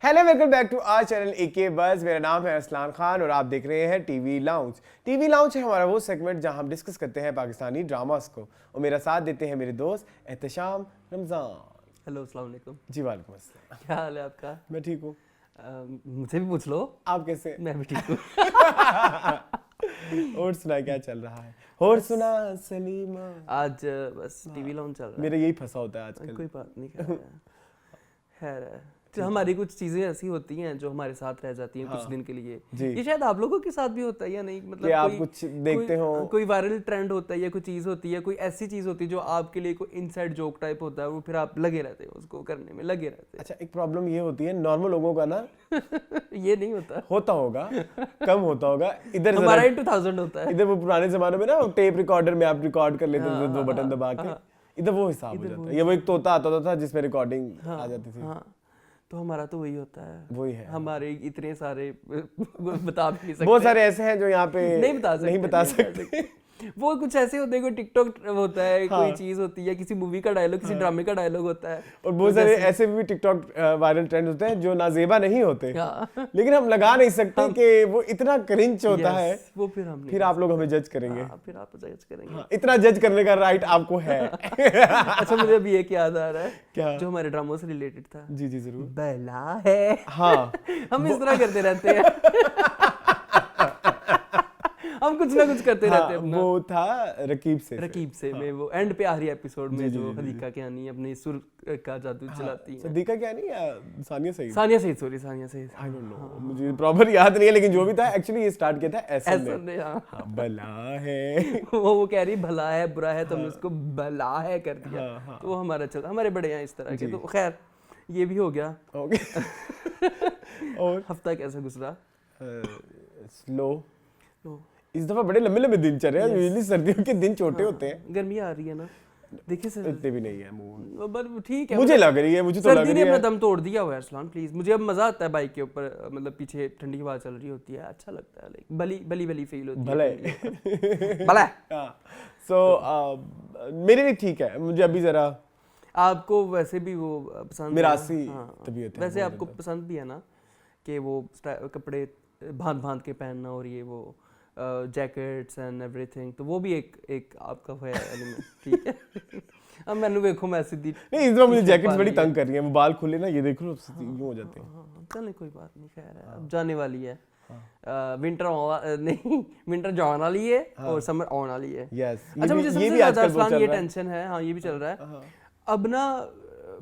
Hello, welcome back to our channel AK Buzz. मेरा नाम है असलान खान और आप देख रहे हैं टीवी लाउंज। टीवी लाउंज है हमारा वो सेगमेंट जहां हम डिस्कस करते हैं पाकिस्तानी ड्रामास को, और मेरा साथ देते हैं मेरे दोस्त एहतशाम रमजान। हेलो, अस्सलाम वालेकुम। जी वालेकुम अस्सलाम। क्या हाल है आपका? मैं ठीक हूँ। मुझसे भी पूछ लो। आप कैसे? मैं भी ठीक हूँ। और सुना, क्या चल रहा है? और सुना सलीमा? आज बस टीवी लाउंज चल रहा है। मेरा यही फंसा होता है आजकल। कोई बात नहीं, खैर है। तो हमारी कुछ चीजें ऐसी होती हैं जो हमारे साथ रह जाती हैं कुछ दिन के लिए। ये शायद आप लोगों के साथ भी होता है या नहीं? मतलब कि आप कुछ देखते हो, कोई वायरल ट्रेंड होता है या कोई चीज होती है, कोई ऐसी चीज होती है जो आपके लिए कोई इनसाइड जोक टाइप होता है, वो फिर आप लगे रहते हो उसको करने में, लगे रहते हैं। अच्छा, एक प्रॉब्लम ये होती है नॉर्मल लोगों का ना ये नहीं होता होगा, कम होता होगा। इधर हमारा 2000 होता है। इधर वो पुराने जमाने में ना टेप रिकॉर्डर में आप रिकॉर्ड कर लेते थे, दो बटन दबा के। इधर वो हिसाब हो जाता है। ये वो एक तोता आता था जिसमें रिकॉर्डिंग आ जाती थी। तो हमारा तो वही होता है। वही है हमारे इतने सारे बता भी नहीं सकते। बहुत सारे ऐसे हैं जो यहाँ पे नहीं बता सकते। वो कुछ ऐसे होते हैं, कोई टिकटॉक होता है, कोई चीज होती है, किसी मूवी का डायलॉग, किसी ड्रामे का डायलॉग होता है। और बहुत सारे ऐसे भी टिकटॉक वायरल ट्रेंड होते हैं जो नाजेबा नहीं होते, लेकिन हम लगा नहीं सकते कि वो इतना क्रिंच होता है। वो फिर आप लोग हमें जज करेंगे। फिर आप जज करेंगे। इतना जज करने का राइट आपको है। अच्छा, मुझे अभी एक याद आ रहा है क्या? जो हमारे ड्रामों से रिलेटेड था। जी जी जरूर। बला है। हाँ, हम इस तरह करते रहते हैं। हम कुछ ना कुछ करते रहते हैं। वो था रकीब से में वो एंड पे आखिरी एपिसोड में जो हदीका कियानी अपने सुर का जादू चलाती है। हदीका कियानी या Sania Saeed? Sania Saeed. I don't know, मुझे प्रॉपर याद नहीं है, लेकिन जो भी था एक्चुअली ये स्टार्ट किया था एहसन ने। भला है। वो कह रही भला है बुरा है, तुमने उसको भला है कर दिया। तो वो हमारा चल, हमारे बड़े हैं इस तरह के। तो खैर ये भी हो गया। और हफ्ता कैसा गुजरा? स्लो। इस दफा बड़े लंबे लंबे दिन चल रहे हैं। यूजुअली सर्दियों के दिन छोटे होते हैं। गर्मी आ रही है ना, देखिए सर। इतने भी नहीं है मूड, ठीक है। मुझे लग रही है, मुझे तो लग रही है। सर्दी ने अपना दम तोड़ दिया हुआ है अरसलान, प्लीज। मुझे अब मजा आता है बाइक के ऊपर, मतलब पीछे ठंडी हवा चल रही होती है, अच्छा लगता है। लाइक बली फील होती है। भला सो मेरे लिए ठीक है। मुझे अभी जरा, आपको वैसे भी वो पसंद, मिरासी तबीयत है, वैसे आपको पसंद भी है ना कि वो कपड़े भांत के पहनना, और ये वो जैकेट्स एंड एवरीथिंग, तो वो भी एक आपका है एलिमेंट। ठीक है। अब मैंने देखो मैं सीधी नहीं, इस बार मुझे जैकेट्स बड़ी तंग कर रही है। वो बाल खुले ना, ये देख लो यूं हो जाते हैं। चल कोई बात नहीं, खैर है। अब जाने वाली है विंटर जाने वाली है और समर आने वाली है। अच्छा, मुझे सबसे ज्यादा अरसलान ये टेंशन है, हाँ ये भी चल रहा है। अब ना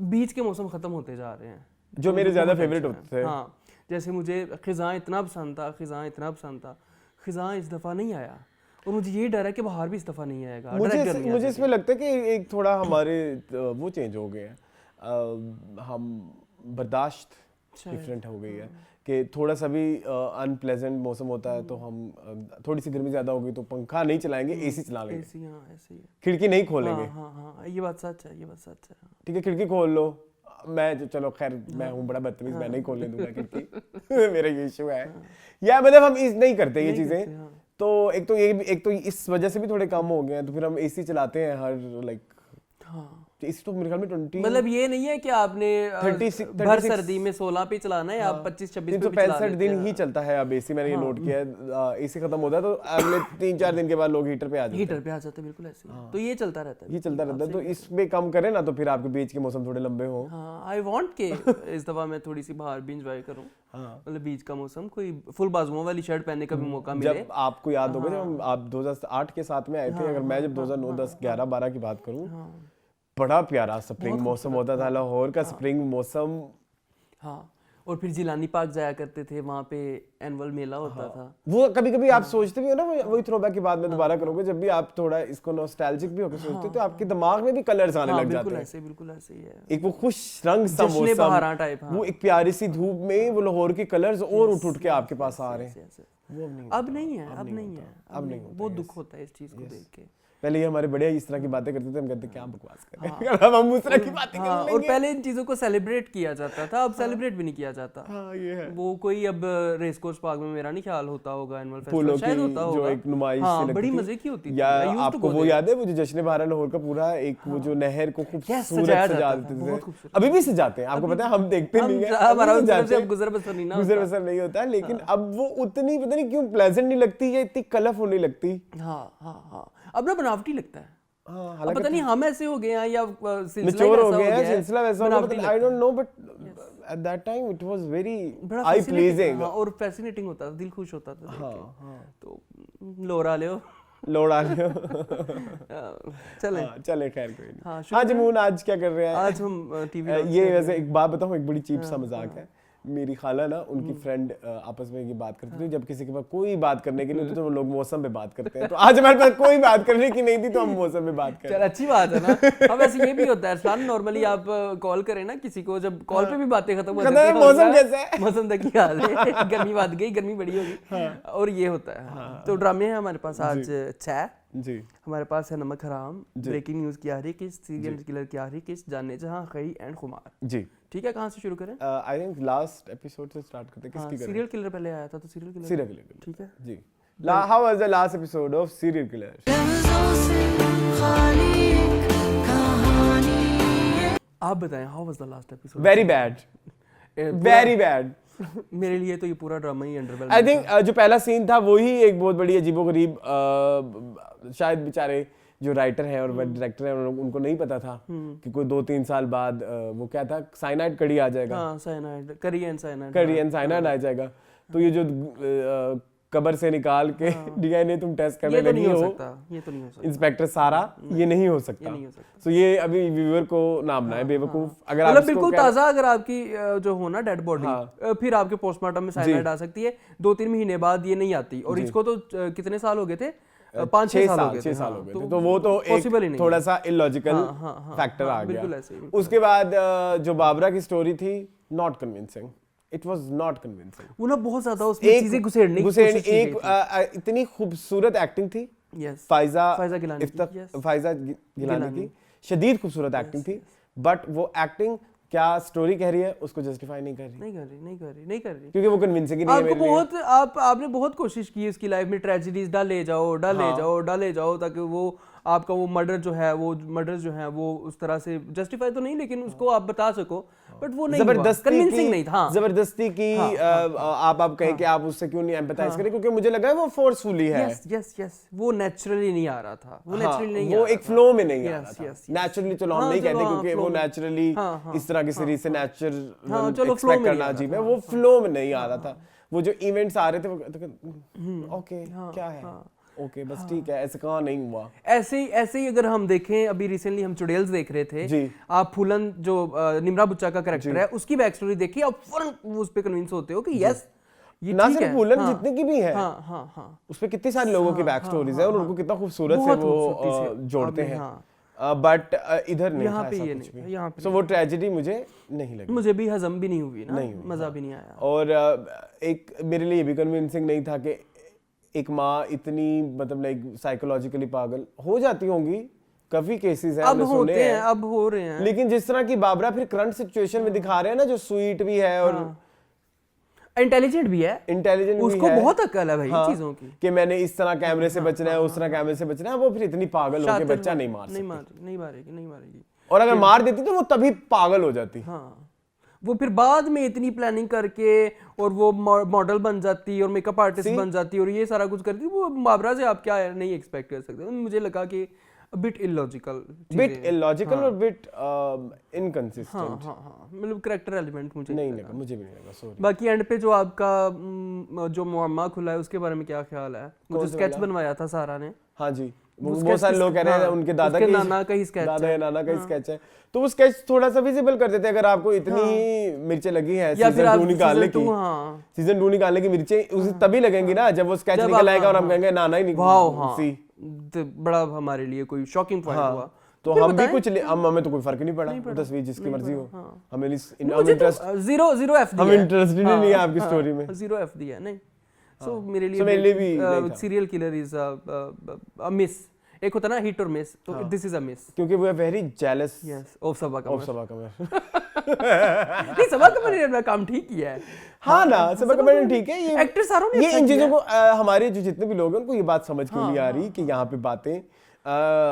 बीच के मौसम खत्म होते जा रहे हैं, जो मेरे ज्यादा फेवरेट होते थे। हाँ, जैसे मुझे खिज़ां इतना पसंद था, खिज़ां इस दफ़ा नहीं आया, और मुझे ये डर है कि बाहर भी इस दफ़ा नहीं आएगा। मुझे इसमें लगता है कि एक थोड़ा हमारे वो चेंज हो गए हैं, हम बर्दाश्त डिफरेंट हो गई है कि थोड़ा सा भी अनप्लेजेंट मौसम होता है तो हम थोड़ी सी गर्मी ज्यादा होगी तो पंखा नहीं चलाएंगे, एसी चला लेंगे। एसी, हाँ ऐसे ही है। खिड़की नहीं खोलेंगे। हाँ, ये बात सच है। ठीक है, खिड़की खोल लो। मैं चलो खैर मैं हूँ बड़ा बदतमीज, मैं नहीं खोलने दूंगा खिड़की। मेरा ये इशू है। या मतलब हम नहीं करते ये चीजें। तो एक तो इस वजह से भी थोड़े कम हो गए हैं, तो फिर हम एसी चलाते हैं हर लाइक। हाँ, इस तो मेरे ख्याल में 20, मतलब ये नहीं है कि आपने 36 भर सर्दी में 16 पे चलाना है, आप 25-26 पे 65 दिन ही चलता है अब एसी। मैंने ये नोट किया है। एसी खत्म होता है तो अगले 3-4 दिन के बाद लोग हीटर पे आ जाते हैं। बिल्कुल ऐसे। तो ये चलता रहता है। तो इसमें कम करें ना, तो फिर आपके बीच के मौसम थोड़े लंबे हो। आई वांट के इस दफा मैं थोड़ी सी बाहर भी एंजॉय करूं। मतलब बीच का मौसम, कोई फुल बाजुओं वाली शर्ट पहनने का भी मौका मिले। जब आपको याद होगा जब आप 2008 के साथ में आए थे, अगर मैं जब 2009, 10, 11, 12 की बात करूं, बड़ा प्यारा स्प्रिंग मौसम होता था। लाहौर का स्प्रिंग मौसम। हाँ, और फिर जिलानी पार्क जाया करते थे, वहाँ पे एनुअल मेला होता था। वो कभी कभी आप सोचते भी हो ना, वही थ्रोबैक की बात मैं दोबारा करूंगा, जब भी आप थोड़ा इसको नॉस्टैल्जिक भी होकर सोचते हो तो आपके दिमाग में भी कलर्स आने लग जाते हैं। बिल्कुल ऐसे ही है। एक वो खुश रंग सा मौसम, वो एक प्यारी सी धूप में वो लाहौर के कलर्स और उठ के आपके पास आ रहे हैं। वो नहीं अब नहीं है, अब नहीं है, अब नहीं होता, बहुत दुख होता है इस चीज को देख के। पहले ये हमारे बड़े इस तरह की बातें करते थे, हम कहते क्या बकवास कर रहे हैं, अब हम उस तरह की बातें हाँ, करने और लगे। पहले इन चीजों को सेलिब्रेट किया जाता था, अब सेलिब्रेट भी नहीं किया जाता। हाँ ये है। वो कोई अब रेस कोर्स पार्क में मेरा नहीं ख्याल होता होगा एनुअल फूलों फेस्टिवल, शायद की होता जो होगा। एक नुमाइश हाँ, सी लगती बड़ी थी। मजे की होती थी। या I used to आपको go वो there। याद है वो जो जश्न बारह लाहौर का पूरा एक वो जो नहर को खूबसूरत सजाया सजा जाता देते था, थे, बहुत खूबसूरत। अभी भी सजाते हैं, आपको पता है हम देखते नहीं है, हमारा अभी भी उस तरफ से सजाते अब हैं। गुजर बसर नहीं ना गुजर होता। बसर नहीं होता, लेकिन अब वो उतनी पता नहीं क्यों प्लेजेंट नहीं लगती या इतनी कलरफुल नहीं लगती। हाँ हाँ हाँ, अब ना बनावटी लगता है। हाँ, अब हालांकि पता नहीं हम ऐसे हो गए हैं या सिलसिला मैच्योर हो वैसा गया है, गया है, सिलसिला वैसा हो बनावटी गया, आई लगता don't know, but at that time it was very बड़ा आई fascinating, प्लीजिंग। हाँ, और फैसिनेटिंग होता था, दिल खुश होता था देख हाँ के। हाँ, तो लोरा ले लोड़ा लियो। चले। हाँ, चले खैर कोई नहीं। हाँ, हाँ जमून आज क्या कर रहे हैं? आज हम टीवी ये वैसे एक बात बताऊं, एक बड़ी चीप सा मजाक है। मेरी खाला ना उनकी फ्रेंड आपस में ये बात करती थी, जब किसी के पास कोई बात करने की नहीं होती तो वो लोग मौसम पे बात करते हैं, तो आज हमारे पास कोई बात करने की नहीं थी तो हम मौसम पे बात कर चल रहे हैं। अच्छी बात है ना। अब ऐसे ये भी होता है अरसलान, नॉर्मली आप कॉल करें ना किसी को, जब कॉल पे भी बातें खत्म हो जाती है, हैं, मौसम होता है, कैसा है? मौसम तक की हाल है, गर्मी बढ़ गई, गर्मी बड़ी होगी, और ये होता है। तो ड्रामे हैं हमारे पास आज 6। जी हमारे पास है नमक हराम, ब्रेकिंग न्यूज की आ रही किस्त, सीरियल किलर की आ रही किस्त, जाने जहां खई एंड खुमार। जी, ठीक है, कहाँ से शुरू करें? आई थिंक लास्ट एपिसोड से स्टार्ट करते हैं, हाँ, किसकी करें? सीरियल किलर पहले आया था, तो सीरियल किलर सीरियल किलर। ठीक है। जी, how was the last episode of serial killer? आप बताएं, how was the last episode? Very bad, very bad. मेरे लिए तो ये पूरा ड्रामा ही अंडरवेल। आई थिंक जो पहला सीन था वही एक बहुत बड़ी अजीबोगरीब, शायद बेचारे जो राइटर हैं और डायरेक्टर हैं उनको नहीं पता था कि कोई 2-3 साल बाद वो क्या था, साइनाइड कड़ी आ जाएगा, हाँ, साइनाइड, करी एंड साइनाइड, कड़ी एंड साइनाइड आ जाएगा। तो ये जो कब्र से निकाल के डीएनए तुम टेस्ट करने ये तो लगी नहीं हो हो, सकता, ये तो नहीं हो सकता, इंस्पेक्टर सारा, ये नहीं हो सकता। ये नहीं हो सकता। सो ये अभी व्यूअर को ना बनाए बेवकूफ। अगर आप मतलब इसको बिल्कुल क्या- ताजा अगर आपकी जो हो ना डेड बॉडी, फिर आपके पोस्टमार्टम में साइनाइड आ सकती है, 2-3 महीने बाद ये नहीं आती, और इसको तो कितने साल हो गए थे? 5-6 साल हो गए थे। 6 साल हाँ, हो गए थे, तो वो तो possible ही एक नहीं थोड़ा है। सा इलॉजिकल हाँ, फैक्टर आ बिल्कुल गया। ऐसे ही। उसके बाद जो बाबरा की स्टोरी थी, not convincing, it was not convincing. वो ना बहुत ज्यादा उसमें चीजें घुसेड़ने की कोशिश की एक गई थी। इतनी खूबसूरत एक्टिंग थी यस, फाइजा गिलानी की, yes। फाइजा गिलानी की शदीद खूबसूरत एक्टिंग थी, बट वो एक्टिंग क्या स्टोरी कह रही है उसको जस्टिफाई नहीं कर रही, नहीं कर रही। क्योंकि वो कन्विंसिंग ही नहीं है आपको मेरे लिए। बहुत आपने बहुत कोशिश की इसकी लाइफ में ट्रेजेडीज डाले जाओ ताकि वो आपका वो मर्डर जो है वो उस तरह से जस्टिफाई तो नहीं, लेकिन उसको आप बता सको, बट वो नहीं हुआ, कन्विंसिंग नहीं था। जबरदस्ती की आप कहें कि आप उससे क्यों नहीं एम्पैथाइज करें, क्योंकि मुझे लगा है वो फोर्सफुली है। यस, वो नेचुरली नहीं आ रहा था, वो एक फ्लो में नहीं आ रहा था। नेचुरली चलो हम नहीं कहते, क्योंकि वो नेचुरली इस तरह की सीरीज से नेचुरल एक्सपेक्ट करना अजीब है, वो फ्लो में नहीं आ रहा था। वो जो इवेंट्स आ रहे थे वो ओके क्या है, ओके बस ठीक है, ऐसे कहाँ नहीं हुआ। ऐसे ही अगर हम देखें, अभी रिसेंटली हम चुड़ैल्स देख रहे थे जी। आप फूलन जो निम्रा बुच्चा का कैरेक्टर है उसकी बैक स्टोरी देखी, आप फौरन उस पे कन्विंस होते हो कि यस ये ना ठीक सिर्फ है। फूलन, हाँ, जितने की भी है हाँ उसपे कितनी सारे लोगों की बैक स्टोरीज है और उनको कितना खूबसूरत से बहुत वो खूबसूरती से जोड़ते आपने, हैं, हाँ। बट इधर नहीं यहाँ था पे ऐसा ये कुछ नहीं, भी। यहाँ पे सो वो ट्रेजेडी मुझे नहीं लगी, मुझे भी हजम भी नहीं हुई ना, नहीं हुई, मजा भी नहीं आया। और एक मेरे लिए ये भी कन्विंसिंग नहीं था कि एक माँ इतनी मतलब लाइक साइकोलॉजिकली पागल हो जाती होंगी, काफी केसेस हैं अब हमने सुने होते हैं, हैं, अब हो रहे हैं, लेकिन जिस तरह की बाबरा फिर करंट सिचुएशन में दिखा रहे हैं ना, जो स्वीट भी है और इंटेलिजेंट भी है, इंटेलिजेंट भी उसको है, बहुत अक्ल है भाई हाँ, चीजों की, कि मैंने इस तरह कैमरे से बचना है, उस तरह कैमरे से बचना है, वो फिर इतनी पागल हो के बच्चा नहीं मार सकती, नहीं मारेगी। और अगर मार देती तो वो तभी पागल हो जाती। हाँ, वो फिर बाद में इतनी प्लानिंग करके और वो मॉडल बन जाती और मेकअप आर्टिस्ट बन जाती और ये सारा कुछ करती, वो बाबरा से आप क्या नहीं एक्सपेक्ट कर सकते। मुझे लगा कि बिट इलॉजिकल और बिट इनकंसिस्टेंट। हाँ, मतलब कैरेक्टर एलिमेंट मुझे नहीं लगा, मुझे भी नहीं लगा, सॉरी। बाकी एंड पे जो आपका जो मुअम्मा खुला है उसके बारे में क्या ख्याल है? वो जो स्केच बनवाया था सारा ने, हाँ जी, बहुत सारे लोग कह रहे हैं उनके दादा उसके नाना का ही स्केच दादा या नाना का ही स्केच है, तो वो स्केच थोड़ा सा विजिबल कर देते हैं। अगर आपको इतनी मिर्चें लगी हैं सीजन 2 निकालने की, सीजन 2 निकालने की मिर्चें उसे तभी लगेंगी ना जब वो स्केच निकल आएगा और हम कहेंगे नाना ही निकल, तो बड़ा हमारे लिए कोई शॉकिंग पॉइंट हुआ। तो हम भी कुछ हमें तो कोई फर्क नहीं पड़ा, तस्वीर जिसकी मर्जी हो, हमें जीरो FD हम इंटरेस्टेड नहीं है आपकी स्टोरी में, 0 FD है नहीं, सो मेरे So मेरे लिए भी नहीं था। Serial killer is a miss. एक होता ना हिट और मिस, तो दिस इज अ मिस। क्योंकि वो very jealous yes of Saba of Qamar. Saba Qamar. नहीं, सबा कमर ने अपना काम ठीक किया है। हाँ ना, सबा कमर ने ठीक है। ये एक्टर सारों ने ये अच्छा इन किया चीजों को हमारे जो जितने भी लोग हैं उनको ये बात समझ क्यों नहीं आ रही कि यहाँ पे बातें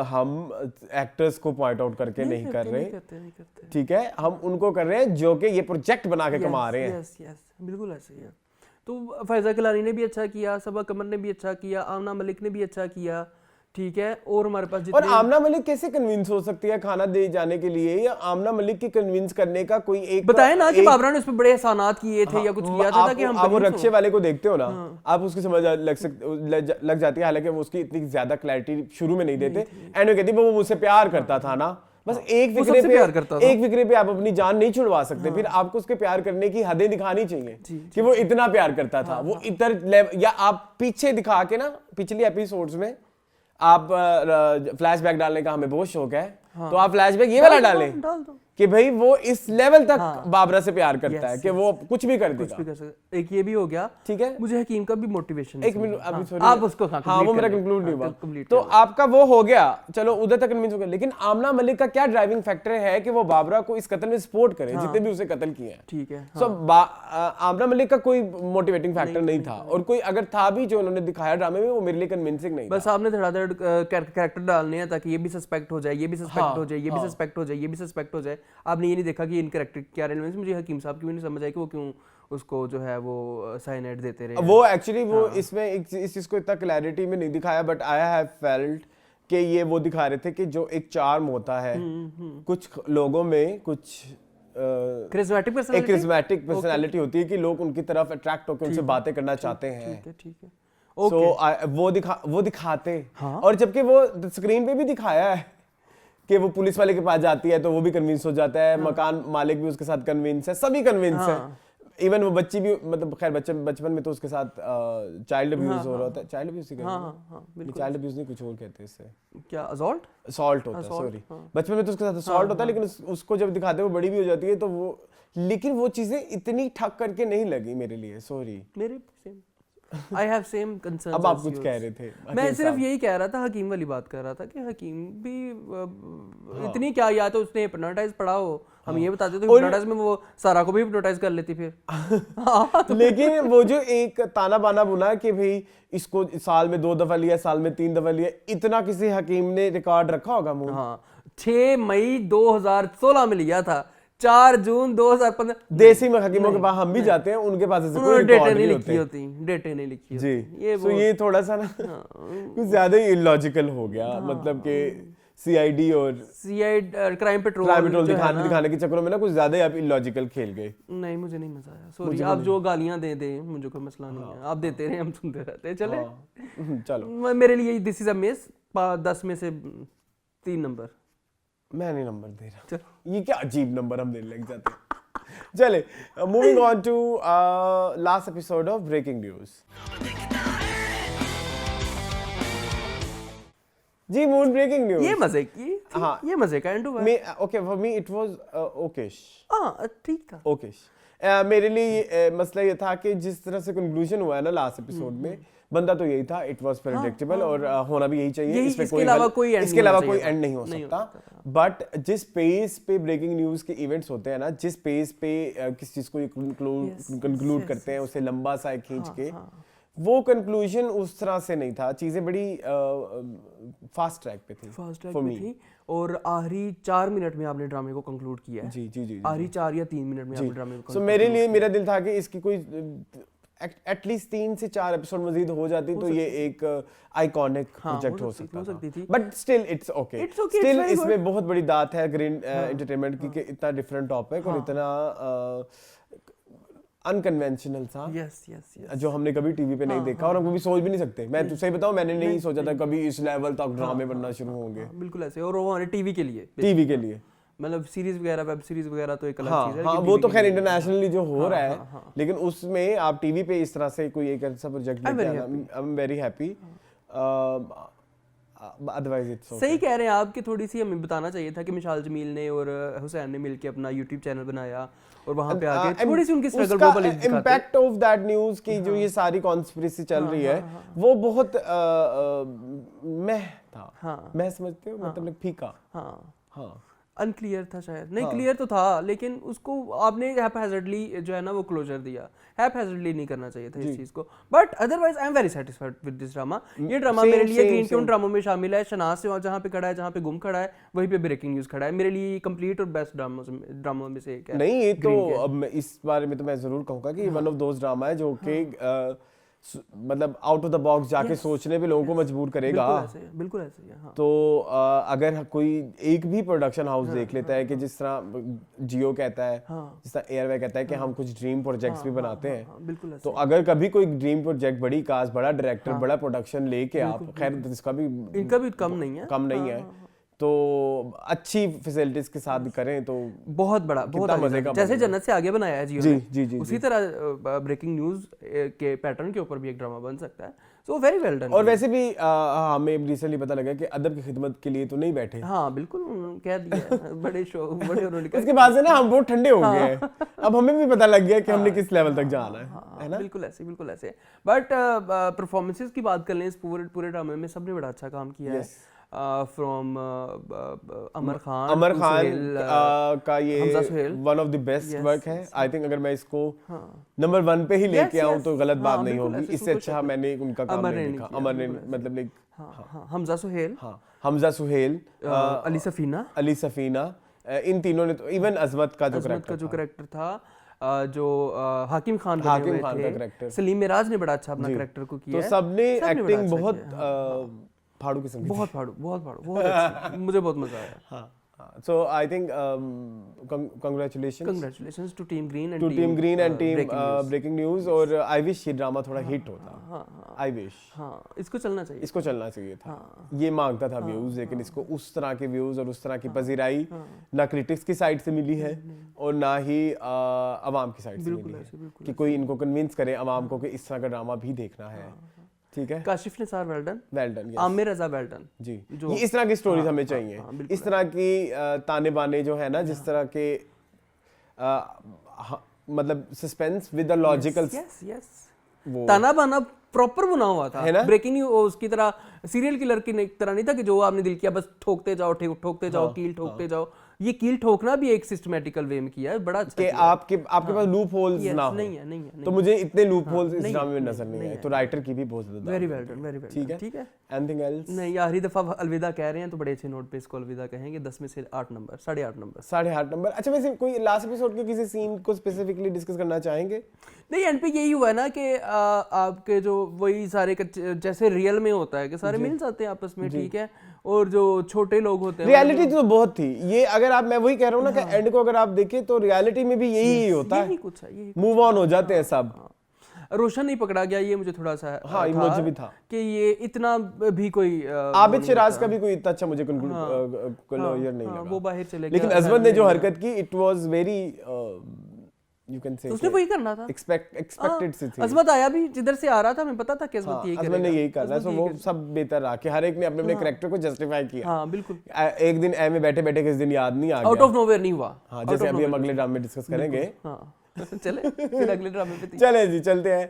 हम एक्टर्स को पॉइंट आउट करके नहीं कर रहे, नहीं करते। ठीक है, हम उनको कर रहे हैं जो कि ये प्रोजेक्ट बना के कमा रहे हैं। यस यस, बिल्कुल ऐसे ही है। तो फैज़ा किलानी ने भी अच्छा किया, सबा कमर ने भी अच्छा किया, आमना मलिक ने भी अच्छा किया, ठीक है। और हमारे पास और जितने आमना मलिक कैसे कन्विंस हो सकती है खाना दे जाने के लिए, या आमना मलिक की कन्विंस करने का कोई एक बताए ना कि बाबरा ने उस पर बड़े एहसानात किए थे या कुछ किया था ताकि हम आप वो convince रक्षे हों। वाले को देखते हो ना, आप उसकी समझ लग जाती है, हालांकि वो उसकी इतनी ज्यादा क्लैरिटी शुरू में नहीं देते। एंड वो कहती वो मुझसे प्यार करता था ना, बस एक वो फिक्रे सबसे प्यार करता पे था। एक फिक्रे पे आप अपनी जान नहीं छुड़वा सकते, फिर आपको उसके प्यार करने की हदें दिखानी चाहिए कि वो इतना प्यार करता था। वो इधर या आप पीछे दिखा के ना, पिछली एपिसोड्स में आप फ्लैशबैक डालने का हमें बहुत शौक है, तो आप फ्लैशबैक ये वाला डालें डाल दो। कि भाई वो इस लेवल तक बाबरा से प्यार करता है कि वो कुछ भी कर कुछ देगा, भी कर सकते। एक ये भी हो गया, ठीक है। मुझे हकीम का भी मोटिवेशन एक मिनट अभी सॉरी, आप उसको हाँ वो मेरा कंक्लूड नहीं हुआ, complete तो आपका वो हो गया, चलो उधर तक कन्विंस हो गया। लेकिन आमना मलिक का क्या ड्राइविंग फैक्टर है कि वो बाबरा को इस कत्ल में सपोर्ट करे, जितने भी उसे कत्ल किए हैं, ठीक है। सो आमना मलिक का कोई मोटिवेटिंग फैक्टर नहीं था, और कोई अगर था भी जो उन्होंने दिखाया ड्रामे में, वो मेरे लिए कन्विंसिंग नहीं था। बस आपने धड़ाधड़ कैरेक्टर डालने हैं ताकि ये भी सस्पेक्ट हो जाए, ये भी सस्पेक्ट हो जाए, ये भी सस्पेक्ट हो जाए, ये भी सस्पेक्ट हो जाए। आपने ये नहीं देखा कि इन कैरेक्टर क्या रेलेवेंस। मुझे हकीम साहब की भी नहीं समझ आई कि वो क्यों उसको जो है वो साइनाइड देते रहे। वो एक्चुअली वो इसमें इस चीज को इतना क्लैरिटी में नहीं दिखाया, बट आई हैव फेल्ट कि ये वो दिखा रहे थे कि जो एक चार्म होता है कुछ लोगों में, कुछ क्रिस्मेटिक एक क्रिस्मेटिक पर्सनालिटी होती है कि लोग उनकी तरफ अट्रैक्ट होकर उनसे बातें करना चाहते हैं। ठीक है। सो वो दिखाते, और जबकि वो स्क्रीन पे भी दिखाया है कि वो पुलिस वाले के पास जाती है तो वो भी कन्विंस हो जाता है, मकान मालिक भी उसके साथ कन्विंस है, सभी कन्विंस है। इवन वो बच्ची भी, मतलब खैर बचपन में तो उसके साथ चाइल्ड अब्यूज हो रहा था, चाइल्ड अब्यूज ही कहते हैं, चाइल्ड अब्यूज नहीं कुछ और कहते हैं इससे, क्या असॉल्ट होता है, सॉरी। बचपन में तो उसके साथ असॉल्ट होता है, लेकिन उसको जब दिखाते हैं वो बड़ी भी हो जाती है, तो वो, लेकिन वो चीजें इतनी ठक करके नहीं लगी मेरे लिए, सॉरी। मेरे same, I have same concerns. अब आप कुछ कह रहे थे। मैं सिर्फ यही कह रहा था, हकीम वाली बात कर रहा था कि हकीम भी इतनी क्या, या तो उसने हिप्नोटाइज पढ़ा हो, हम ये बताते तो हिप्नोटाइज में वो सारा को भी हिप्नोटाइज कर लेती फिर। लेकिन वो जो एक ताना बाना बुना कि भाई इसको साल में 2 दफा लिया, साल में 3 दफा लिया, इतना किसी हकीम ने रिकॉर्ड रखा होगा मुंह? हाँ, 6 मई 2016 में लिया था, 4 जून 2015। देसी में हकीमों के पास हम भी जाते हैं, उनके पास ऐसे कोई रिकॉर्ड नहीं होते। डेटे नहीं लिखी जी। होती। ये थोड़ा सा ना कुछ ज्यादा ही इलॉजिकल हो गया, मतलब कि सीआईडी और क्राइम पेट्रोल दिखाने के चक्करों में ना कुछ ज्यादा ही आप इलॉजिकल खेल गए। नहीं, मुझे नहीं मजा आया, सॉरी। आप जो गालियां दे मुझे कोई मसला नहीं है, आप देते रहे, हम सुनते रहते हैं, चले। चलो, मेरे लिए दिस इज अ मिस, 10 में से 3 नंबर। मैं नहीं नंबर दे रहा, ये क्या अजीब नंबर हम देने लग जाते हैं। चले, moving on to last episode of breaking news. जी, मून ब्रेकिंग न्यूज। ये मजे की, हाँ, ये मजे का एंड हुआ। Okay, for me it was okayish. हां, ठीक था, ओकेश। मेरे लिए मसला ये था कि जिस तरह से कंक्लूजन हुआ है ना लास्ट एपिसोड में, बंदा तो यही था, इट वाज प्रेडिक्टेबल, और होना भी यही चाहिए। इसके अलावा कोई एंड नहीं हो सकता। बट जिस पेस पे ब्रेकिंग न्यूज के इवेंट्स होते हैं ना, जिस पेस पे किस चीज को कंक्लूड करते हैं, उसे लंबा सा खींच के, वो कंक्लूजन उस तरह से नहीं था। चीजें बड़ी फास्ट ट्रैक पे थी, फॉर मी। और आखिरी 4 मिनट में आपने ड्रामे को कंक्लूड किया है। जी। आखिरी 4 या 3 मिनट में आपने ड्रामे को। सो मेरे लिए, मेरा दिल था कि इसकी कोई एटलीस्ट 3 से 4 एपिसोड मजीद हो जाती तो ये एक आइकॉनिक प्रोजेक्ट हो सकता था। But still it's okay, still इसमें बहुत बड़ी दात है ग्रीन एंटरटेनमेंट की, कि इतना डिफरेंट टॉपिक और इतना अनकन्वेंशनल सा, जो हमने कभी टीवी पे नहीं देखा, और हम कभी सोच भी नहीं सकते। मैं तो सही बताऊं, मैंने नहीं सोचा था कभी इस लेवल तक ड्रामे बनना शुरू होंगे। बिल्कुल ऐसे, और वो हमारे टीवी के लिए, मतलब सीरीज वगैरह, वेब सीरीज वगैरह तो एक अलग चीज है। हाँ, वो तो खैर इंटरनेशनली जो हो रहा है, लेकिन उसमें आप टीवी पे इस तरह से कोई एक ऐसा प्रोजेक्ट लेके आना, I am very happy. Otherwise it's सही कह रहे हैं आप कि थोड़ी सी हमें बताना चाहिए था कि मिशाल जमील ने और हुसैन ने मिलके अपना यूट्यूब चैनल बनाया और वहां पे आके थोड़ी सी उनकी स्ट्रगल वो वाली दिखाते। इम्पैक्ट ऑफ दैट न्यूज़ की जो ये सारी कॉन्स्पिरेसी चल रही है वो बहुत मह था। मैं समझते हो मतलब फीका। हाँ अनक्लियर था शायद, नहीं क्लियर तो था लेकिन उसको आपने हैपहैज़र्डली जो है ना वो क्लोजर दिया। हैपहैज़र्डली नहीं करना चाहिए था इस चीज को, but otherwise I am very satisfied with this drama. ये ड्रामा मेरे लिए ग्रीन के उन ड्रामों में शामिल है। शनाज से जहाँ पे खड़ा है, जहाँ पे गुम खड़ा है, वहीं पे ब्रेकिंग न्यूज खड़ा है। मेरे लिए कंप्लीट और बेस्ट ड्रामों में से एक है। नहीं ये तो अब इस बारे में तो मैं जरूर कहूँगा कि वन ऑफ दोज ड्रामा है जो कि मतलब आउट ऑफ द बॉक्स जाके सोचने पे लोगों को मजबूर करेगा। बिल्कुल ऐसे ही है। हाँ। तो अगर कोई एक भी प्रोडक्शन हाउस देख लेता है कि जिस तरह जियो कहता है, जिस तरह एयरवे कहता है कि हम कुछ ड्रीम प्रोजेक्ट्स भी बनाते हैं, तो अगर कभी कोई ड्रीम प्रोजेक्ट, बड़ी कास्ट, बड़ा डायरेक्टर, बड़ा प्रोडक्शन लेके आप, खैर इसका भी इनका भी कम नहीं है, तो अच्छी फैसिलिटीज के साथ करें तो बहुत बड़ा, बहुत मजे का, जैसे जन्नत से आगे बनाया है जियो ने, जी उसी तरह ब्रेकिंग न्यूज के पैटर्न के ऊपर भी एक ड्रामा बन सकता है। So very well done. और वैसे भी हमें रिसेंटली पता लगा कि अदब की खिदमत के लिए तो नहीं बैठे। हाँ बिल्कुल, कह दिया बड़े शो बड़े उन्होंने कहा। उसके बाद से ना हम बहुत ठंडे हो गए हैं। अब हमें भी पता लग गया कि हमने किस लेवल तक जाना है ना। बिल्कुल ऐसे। बट परफॉर्मेंसेस की बात कर लें, इस पूरे ड्रामे में सबने बड़ा अच्छा काम किया है। फ्रॉम अमर खान का ये one of the best work है। आई थिंक अगर मैं इसको नंबर 1 पे ही लेके आऊं तो गलत बात नहीं होगी। इससे अच्छा मैंने उनका काम नहीं देखा। अमर ने मतलब एक हमजा सुहेल, अली सफीना, इन तीनों ने तो, इवन अजमत का जो कैरेक्टर था, जो हाकिम खान का कैरेक्टर, सलीम मिराज ने बड़ा अच्छा अपना कैरेक्टर को किया। तो सबने एक्टिंग बहुत फाड़ू किस्म की, बहुत अच्छी, मुझे बहुत मजा आया। हाँ, so I think congratulations to Team Green and team Breaking News। और I wish ये ड्रामा थोड़ा हिट होता। I wish। हाँ, इसको चलना चाहिए था। ये मांगता था व्यूज, लेकिन इसको उस तरह के व्यूज और उस तरह की पजीराई ना क्रिटिक्स की साइड से मिली है और ना ही अवाम की साइड से मिली है कि कोई इनको कन्विंस करे अवाम को कि इस तरह का ड्रामा भी देखना है। ठीक है, काशिफ निसार वेल डन, आमिर रजा वेल डन जी। ये इस तरह की स्टोरीज हमें चाहिए, इस तरह की ताने बाने जो है ना, जिस तरह के मतलब सस्पेंस विद द लॉजिकल, ताना बाना प्रॉपर बना हुआ था। ब्रेकिंग न्यूज उसकी तरह सीरियल किलर की तरह नहीं था कि जो आपने दिल किया बस ठोकते जाओ, कील ठोकते जाओ। ये कील ठोकना भी एक सिस्टमैटिकल वे में किया है, बड़ा अच्छा। कि आपके पास लूप होल्स ना हो। नहीं है। तो मुझे इतने लूप होल्स इस ड्रामे में नजर नहीं आए। तो राइटर की भी बहुत ज्यादा वेरी वेल डन। ठीक है। Anything else? नहीं, आखिरी दफा अलविदा कह रहे हैं तो बड़े अच्छे नोट पे इसको अलविदा कहेंगे। 10 में से 8 नंबर, 8.5 नंबर। अच्छा, वैसे कोई लास्ट एपिसोड के किसी सीन को स्पेसिफिकली डिस्कस करना चाहेंगे? नहीं, एंड पे यही हुआ ना कि आपके जो वही सारे जैसे रियल में होता है कि सारे मिल जाते हैं आपस में, ठीक है, और जो छोटे लोग होते हैं, रियलिटी तो बहुत थी ये। अगर आप, मैं वही कह रहा हूँ ना कि एंड को अगर आप देखें तो रियलिटी में भी यही होता है, मूव ऑन हो जाते हैं सब। रोशन नहीं पकड़ा गया, ये मुझे थोड़ा सा मुझे भी था कि ये इतना भी भी आबिद शिराज का भी कोई इतना अच्छा मुझे क्लोजर नहीं लगा। वो बाहर चले गए, लेकिन अजमत ने जो हरकत की, it was very You can say उसने वही करना था, expected से थी। अजमत आया भी जिधर से आ रहा था, मैं पता था कि अजमत यही करेगा। अजमत ने यही करना, सो वो सब बेहतर रहा कि हर एक ने अपने कैरेक्टर को जस्टिफाई किया। हाँ बिल्कुल। एक दिन ए में बैठे किस दिन याद नहीं आ गया, आउट ऑफ नोवेयर नहीं हुआ। हाँ, जैसे अभी हम अगले ड्रामे में डिस्कस करेंगे। चले फिर अगले ड्रामे पे चले जी, चलते हैं।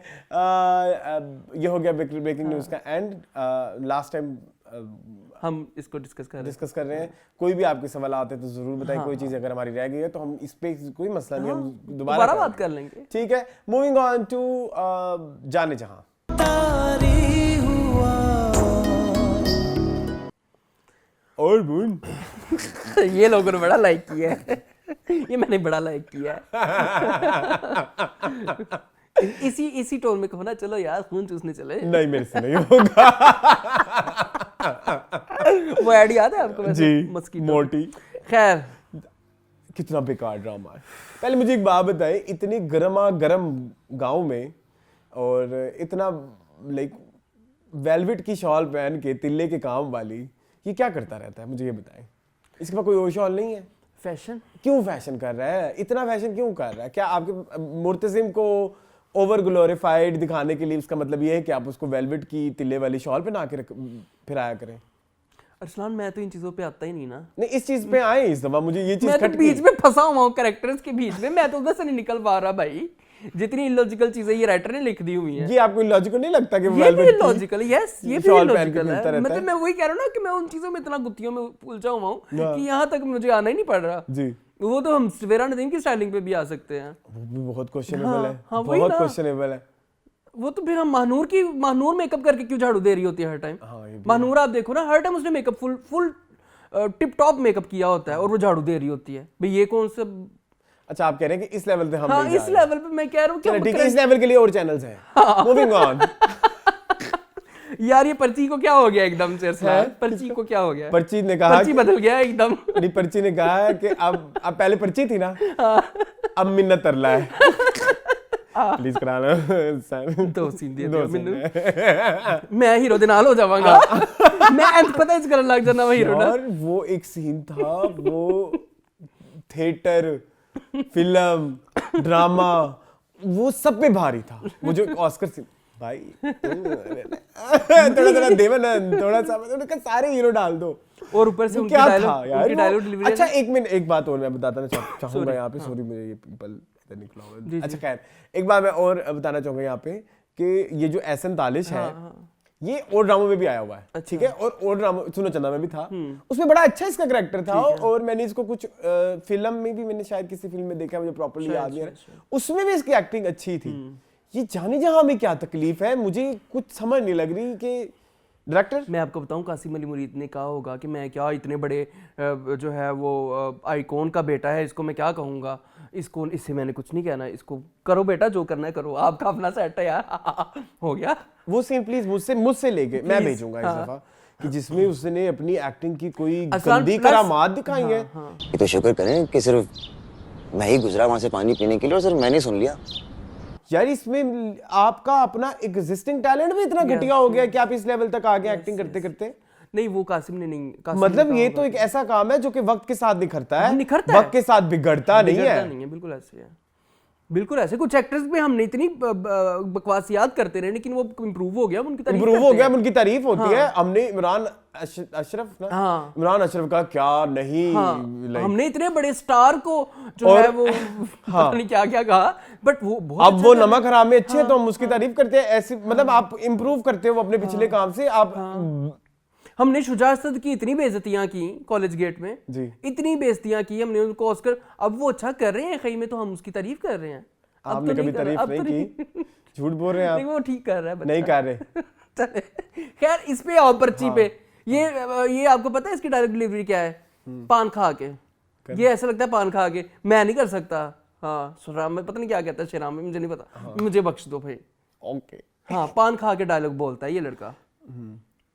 ये हो गया ब्रेकिंग न्यूज का एंड। लास्ट टाइम हम इसको डिस्कस कर रहे हैं। कोई भी आपके सवाल आते हैं तो जरूर बताएं। कोई चीज अगर हमारी रह गई है तो हम इस पे कोई मसला नहीं, हम दोबारा बात कर लेंगे। ठीक है, मूविंग ऑन टू जाने जहां। और बुन ये लोगों ने बड़ा लाइक किया है। ये मैंने बड़ा लाइक किया है। इसी टोन में कहो ना, चलो यार खून चूसने चले। नहीं, मेरे से नहीं होगा। वो ऐड याद है आपको? जी, मोटी। खैर, कितना बेकार ड्रामा है। पहले मुझे एक बात बताएं, इतनी गरम गांव में और इतना लाइक वेलवेट की शॉल पहन के तिल्ले के काम वाली, ये क्या करता रहता है? मुझे ये बताएं। इसके पास कोई और शॉल नहीं है? फैशन क्यों फैशन कर रहा है? इतना फैशन क्यों कर रहा है? क्या आपके मुर्तसिम को ओवर ग्लोरीफाइड दिखाने के लिए उसका मतलब ये है कि आप उसको वेलवेट की तिल्ले वाली शॉल पहना के फिराया करें? अरसलान मैं तो इन चीजों पे आता ही नहीं ना, नहीं इस चीज पे आए इस दफा, मुझे ये चीज मैं तो खटकी। बीच में फंसा हुआ हूँ कैरेक्टर्स के बीच में, मैं तो उधर से नहीं निकल पा रहा भाई। जितनी इलॉजिकल चीजें ये राइटर ने लिख दी हुई हैं, ये आपको लॉजिकल नहीं लगता कि ये भी वेलवेट की इलॉजिकल, यस ये भी शॉल पहन के इलॉजिकल घूमता है। रहता मतलब है? मैं वही कह रहा हूँ ना कि मैं उन चीजों में इतना गुत्थियों में उलझा हुआ हूँ हाँ। कि यहाँ तक मुझे आना ही नहीं पड़ रहा। जी, वो तो हम सवेरा नदीम की स्टाइलिंग पे भी आ सकते हैं, वो भी बहुत क्वेश्चनेबल हाँ, है, हाँ, वही बहुत ना। क्वेश्चनेबल है। वो तो फिर हम महानूर मेकअप करके क्यों झाड़ू दे रही होती है हर टाइम? हाँ, ये भी महानूर आप देखो ना, हर टाइम उसने makeup full tip top makeup किया होता है और वो झाड़ू दे रही होती है। भाई ये कौन सा, अच्छा आप कह रहे हैं कि इस लेवल पे हम हाँ नहीं जा इस रहे। लेवल पे मैं कह रहा हूँ चलो कि ठीक है, इस लेवल के लिए और चैनल्स हैं। Moving on. यार ये पर्ची को क्या हो गया एकदम से अरसलान? है? पर्ची को क्या हो गया? पर्ची ने कहा पर्ची बदल गया एकदम। नहीं, पर्ची ने कहा है कि अब पहले पर्ची थी ना, अब मिन्नत तरला है। प्लीज करा लो दो सीन दे दो दिया सीन मैंने, मैं हीरो दे नाल हो जावांगा। मैं एम्पैथाइज करने लग जाना हीरो ना। यार वो एक सीन था, वो थिएटर, फिल्म, ड्रामा, वो सब पे भारी था। वो जो ऑस्कर सीन भाई, थोड़ा थोड़ा देवानंद, थोड़ा सा मतलब सारे हीरो डाल दो। और ऊपर से वो उनकी क्या डायलॉग, था यार उनकी डायलॉग वो? डिलीवरी। अच्छा एक मिनट, एक बात और मैं बताना चाहूंगा यहाँ पे, सॉरी मुझे ये पिंपल इधर निकला हुआ है। अच्छा खैर, एक बात मैं और बताना चाहूंगा यहाँ पे कि ये जो एहसन तालिश है, ये और ड्रामों में भी आया हुआ है, ठीक है? और ड्रामा सुनो चंदा में भी था, उसमें बड़ा अच्छा इसका कैरेक्टर था। और मैंने इसको कुछ फिल्म में भी, मैंने शायद किसी फिल्म में देखा, मुझे प्रॉपर्ली याद नहीं है, उसमें भी इसकी एक्टिंग अच्छी थी। ये जाने जहां में क्या तकलीफ है, मुझे कुछ समझ नहीं लग रही कि डायरेक्टर, मैं आपको बताऊं, कासिम अली मुरीद ने कहा होगा कि मैं क्या इतने बड़े जो है वो आइकॉन का बेटा है, इसको मैं क्या कहूँगा, इसको, इससे मैंने कुछ नहीं कहना, इसको करो बेटा जो करना है करो, आपका अपना सेट है यार। हो गया वो सीन प्लीज मुझसे लेके मैं भेजूंगा इस दफा, कि जिसमें उसने अपनी एक्टिंग की कोई गंदी करामात दिखाई है। ये तो शुक्र करें कि सिर्फ मैं ही गुजरा वहां से पानी पीने के लिए और सिर्फ मैंने सुन लिया। यार इसमें आपका अपना एग्जिस्टिंग टैलेंट भी इतना घटिया हो गया कि आप इस लेवल तक आ गए एक्टिंग करते करते। नहीं वो कासिम ने नहीं, मतलब ये तो एक ऐसा काम है जो कि वक्त के साथ निखरता है, निखरता वक्त के साथ बिगड़ता नहीं है। बिल्कुल ऐसे है, बिल्कुल ऐसे। कुछ एक्टर्स पे हमने इतनी बकवासियात करते रहे, लेकिन वो इंप्रूव हो गया, उनकी तारीफ इंप्रूव हो करते गया, हैं। उनकी तारीफ होती है। हमने इमरान अशरफ ना, हाँ। इमरान अशरफ का क्या नहीं, हमने इतने बड़े स्टार को जो है वो पता नहीं क्या क्या कहा, बट वो बहुत अब वो नमक हराम में अच्छे हैं तो हम उसकी तारीफ करते हैं। ऐसी मतलब आप इंप्रूव करते हो अपने पिछले काम से। आप हमने शुजा असद की इतनी बेइज्जतियां की कॉलेज गेट में जी, इतनी बेइज्जतियां की हमने उनको ऑस्कर, अब वो अच्छा कर रहे हैं खई में तो हम उसकी तारीफ कर रहे हैं। आपने कभी तारीफ नहीं की, झूठ बोल रहे हैं आप, वो ठीक कर रहा है, नहीं कर रहे। खैर इस पे आओ पर्ची पे। ये आपको पता है इसकी डायरेक्ट डिलीवरी क्या है? पान खा के, ये ऐसा लगता है पान खा के मैं नहीं कर सकता। हाँ श्रीराम में पता नहीं क्या कहता है, श्रीराम में मुझे नहीं पता, मुझे बख्श दो भाई। ओके, हाँ पान खा के डायलॉग बोलता है ये लड़का।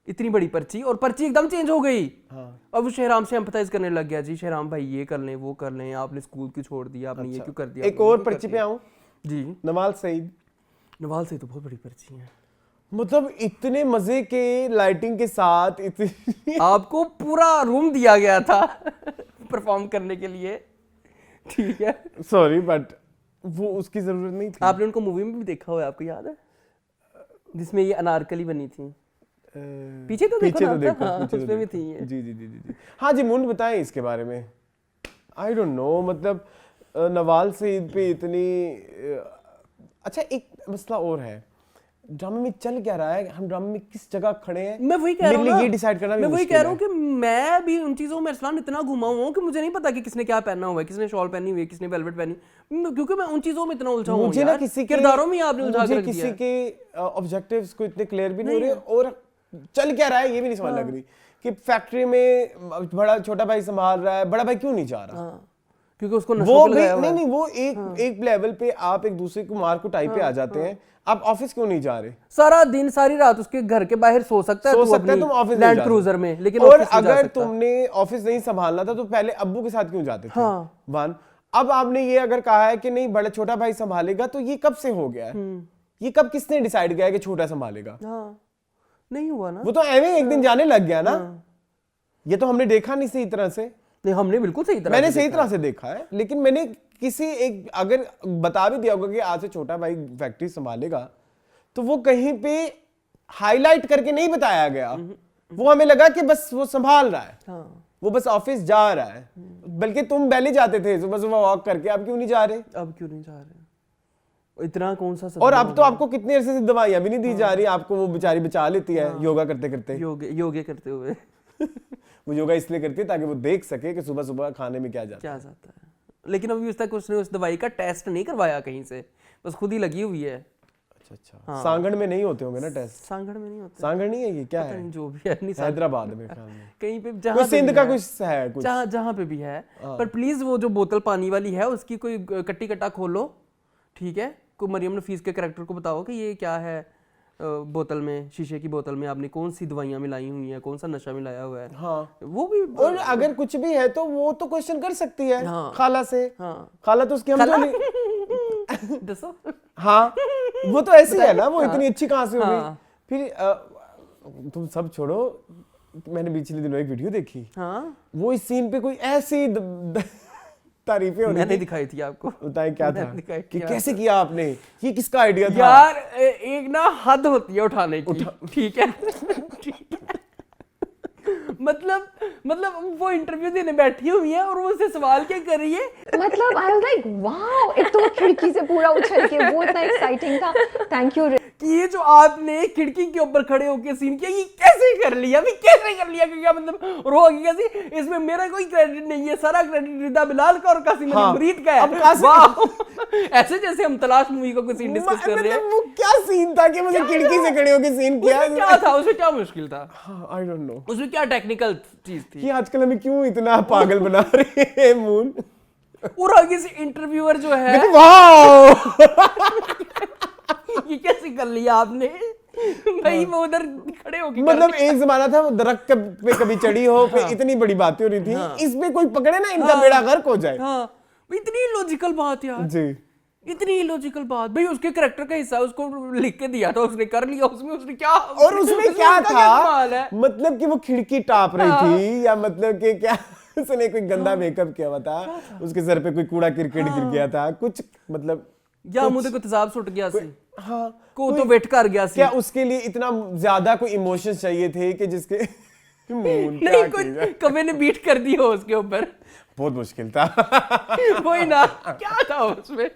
इतनी बड़ी पर्ची, और पर्ची एकदम चेंज हो गई। अब वो शहराम से एम्पैथाइज करने लग गया, जी शहराम भाई ये कर लें वो कर लें, आपने स्कूल क्यों छोड़ दिया, आपने ये क्यों कर दिया। एक और पर्ची पे आऊं जी, नवाल सईद। नवाल सईद तो बहुत बड़ी पर्ची है, मतलब इतने मजे के लाइटिंग के साथ इतनी आपको पूरा रूम दिया गया था परफॉर्म करने के लिए, ठीक है? सॉरी बट वो उसकी जरूरत नहीं थी। आपने उनको मूवी में भी देखा हुआ है, आपको याद है जिसमें ये अनारकली बनी थी? पीछे तो देखो, उसमें भी थी ये। जी जी जी जी जी। हाँ जी, मुंड बताएं इसके बारे में। आई डोंट नो, मतलब नवाल सईद पे इतनी अच्छा एक मसला और है, ड्रामे में चल क्या रहा है, हम ड्रामे में किस जगह खड़े हैं, मैं वही कह रहा हूँ ना, ये डिसाइड करना भी मैं वही मुश्किल कह रहा हूँ है। कि मैं भी उन चीजों में अरसलान इतना घुमा हुआ हूँ कि मुझे नहीं पता कि किसने क्या पहना हुआ है, किसने शॉल पहनी हुई है, किसने वेलवेट पहनी, क्योंकि मैं उन चीजों में इतना उलझा हूँ। मुझे ना किसी किरदारों में आपने उलझा के रख दिया किसी के ऑब्जेक्टिव्स को इतने क्लियर भी नहीं हो रहे, और चल क्या रहा है ये भी नहीं समझ लग रही कि फैक्ट्री में बड़ा छोटा भाई संभाल रहा है, बड़ा भाई क्यों नहीं जा रहा? क्योंकि उसको वो भी नहीं, वो एक लेवल पे आप एक दूसरे को मार कुटाई पे आ जाते हैं, आप ऑफिस क्यों नहीं जा रहे? सारा दिन सारी रात उसके घर के बाहर सो सकता है, सो सकता है, तुम ऑफिस लैंड क्रूजर में, लेकिन और अगर तुमने ऑफिस नहीं संभालना था तो पहले अब्बू के साथ क्यों जाते थे? वन, अब आपने ये अगर कहा है कि नहीं बड़ा छोटा भाई संभालेगा, तो ये कब से हो गया है? ये कब किसने डिसाइड किया है कि छोटा संभालेगा? नहीं हुआ ना, वो तो ऐਵੇਂ एक दिन जाने लग गया ना। ये तो हमने देखा नहीं सही तरह से। नहीं हमने बिल्कुल सही तरह, मैंने सही तरह से देखा है, लेकिन मैंने किसी एक अगर बता भी दिया होगा कि आज से छोटा भाई फैक्ट्री संभालेगा, तो वो कहीं पे हाईलाइट करके नहीं बताया गया वो हमें लगा कि बस वो संभाल रहा है, हाँ वो बस ऑफिस जा रहा है, बल्कि तुम पहले जाते थे सुबह सुबह वॉक करके, अब क्यों नहीं जा रहे? अब क्यों नहीं जा रहे? इतना कौन सा और अब तो आपको कितने अरसे से दवाइयां भी नहीं दी जा रही, आपको वो बेचारी बचा लेती है योगा करते करते। योगे करते हुए वो योगा इसलिए करती है ताकि वो देख सके कि सुबह सुबह खाने में क्या जाता क्या जाता है। लेकिन अभी तक उसने उस दवाई का टेस्ट नहीं करवाया कहीं से, बस खुद ही लगी हुई है। अच्छा अच्छा, सांगड़ में नहीं होते होंगे ना टेस्ट? सांगड़ में नहीं होता, सांगड़ नहीं है ये, क्या पता है? नहीं, जो भी है नहीं, हैदराबाद में ख्याल में कहीं पे कोई जहाँ सिंध का कुछ है कुछ। जहाँ पे भी है। पर प्लीज वो जो बोतल पानी वाली है उसकी कोई कट्टी कट्टा खोलो, ठीक है? कोई मरियम नफीस के कैरेक्टर को बताओ कि ये क्या है बोतल में, शीशे की बोतल में आपने कौन सी दवाइयां मिलाई हुई हैं, कौन सा नशा मिलाया हुआ है। हाँ, वो भी और अगर कुछ भी है तो वो तो क्वेश्चन कर सकती है हाँ। खाला से। हाँ खाला तो उसकी हम जो दसो हाँ, वो तो ऐसी है ना, वो इतनी अच्छी कहाँ से हो गई? हाँ। फिर तुम सब छोड़ो, मैंने पिछले दिनों एक वीडियो देखी, हाँ वो इस सीन पे कोई ऐसी तारीफें हो रही मैंने थी। दिखाई थी आपको। बताएं क्या था मैंने दिखाई कि क्या कैसे किया आपने, ये किसका आइडिया था? यार एक ना हद होती है उठाने की, ठीक है? ठीक है। मतलब वो इंटरव्यू देने बैठी हुई है और वो उससे सवाल क्या कर रही है, मतलब आई वाज लाइक वाओ, एक तो वो खिड़की से पूरा उछल के वो इतना एक्साइटिंग था। Thank you. कि ये जो आपने खिड़की के ऊपर खड़े होकर सीन किया, ये कैसे कर लिया भाई, कैसे कर लिया? क्या मतलब रोगी कैसे? इसमें मेरा कोई क्रेडिट नहीं है, सारा क्रेडिट रिदा बिलाल का और कासिम अली मुरीद का है। अब कासिम वाह ऐसे जैसे हम तलाश मूवी का कोई सीन डिस्कस कर रहे हैं। मतलब वो क्या सीन था कि मुझे खिड़की से खड़े होकर सीन किया? उसमें क्या था, उसमें क्या मुश्किल था, आई डोंट नो उसमें क्या टेक्निकल चीज थी? कि आजकल हमें क्यों इतना पागल बना रहे हैं मून। और आगे से इंटरव्यूअर जो है वाओ ये कैसे कर लिया आपने भाई? वो उधर खड़े होके मतलब एक जमाना था वो दरख्त पे कभी चढ़ी हो, फिर इतनी बड़ी बातें हो रही थी, इसमें कोई पकड़े ना इनका बेड़ा गर्क हो जाए। हाँ इतनी लॉजिकल बात यार, जी, इतनी लॉजिकल बात भाई। उसके करेक्टर का हिस्सा उसको लिख के दिया था, उसने कर लिया, उसमें उसने क्या, और उसमें क्या कमाल है? था, मतलब कि वो खिड़की टाप रही थी या मतलब कि क्या उसने कोई गंदा मेकअप किया हुआ था, उसके सर पे कोई कूड़ा क्रिकेट गिर गया था कुछ, मतलब या मुझे को तेजाब सुट गया सी, हाँ को तो वेट कर गया सी। क्या उसके लिए इतना ज्यादा कोई इमोशंस चाहिए थे कि जिसके नहीं कोई कभी ने बीट कर दी हो उसके ऊपर, बहुत मुश्किल था। वही ना, क्या था उसमें?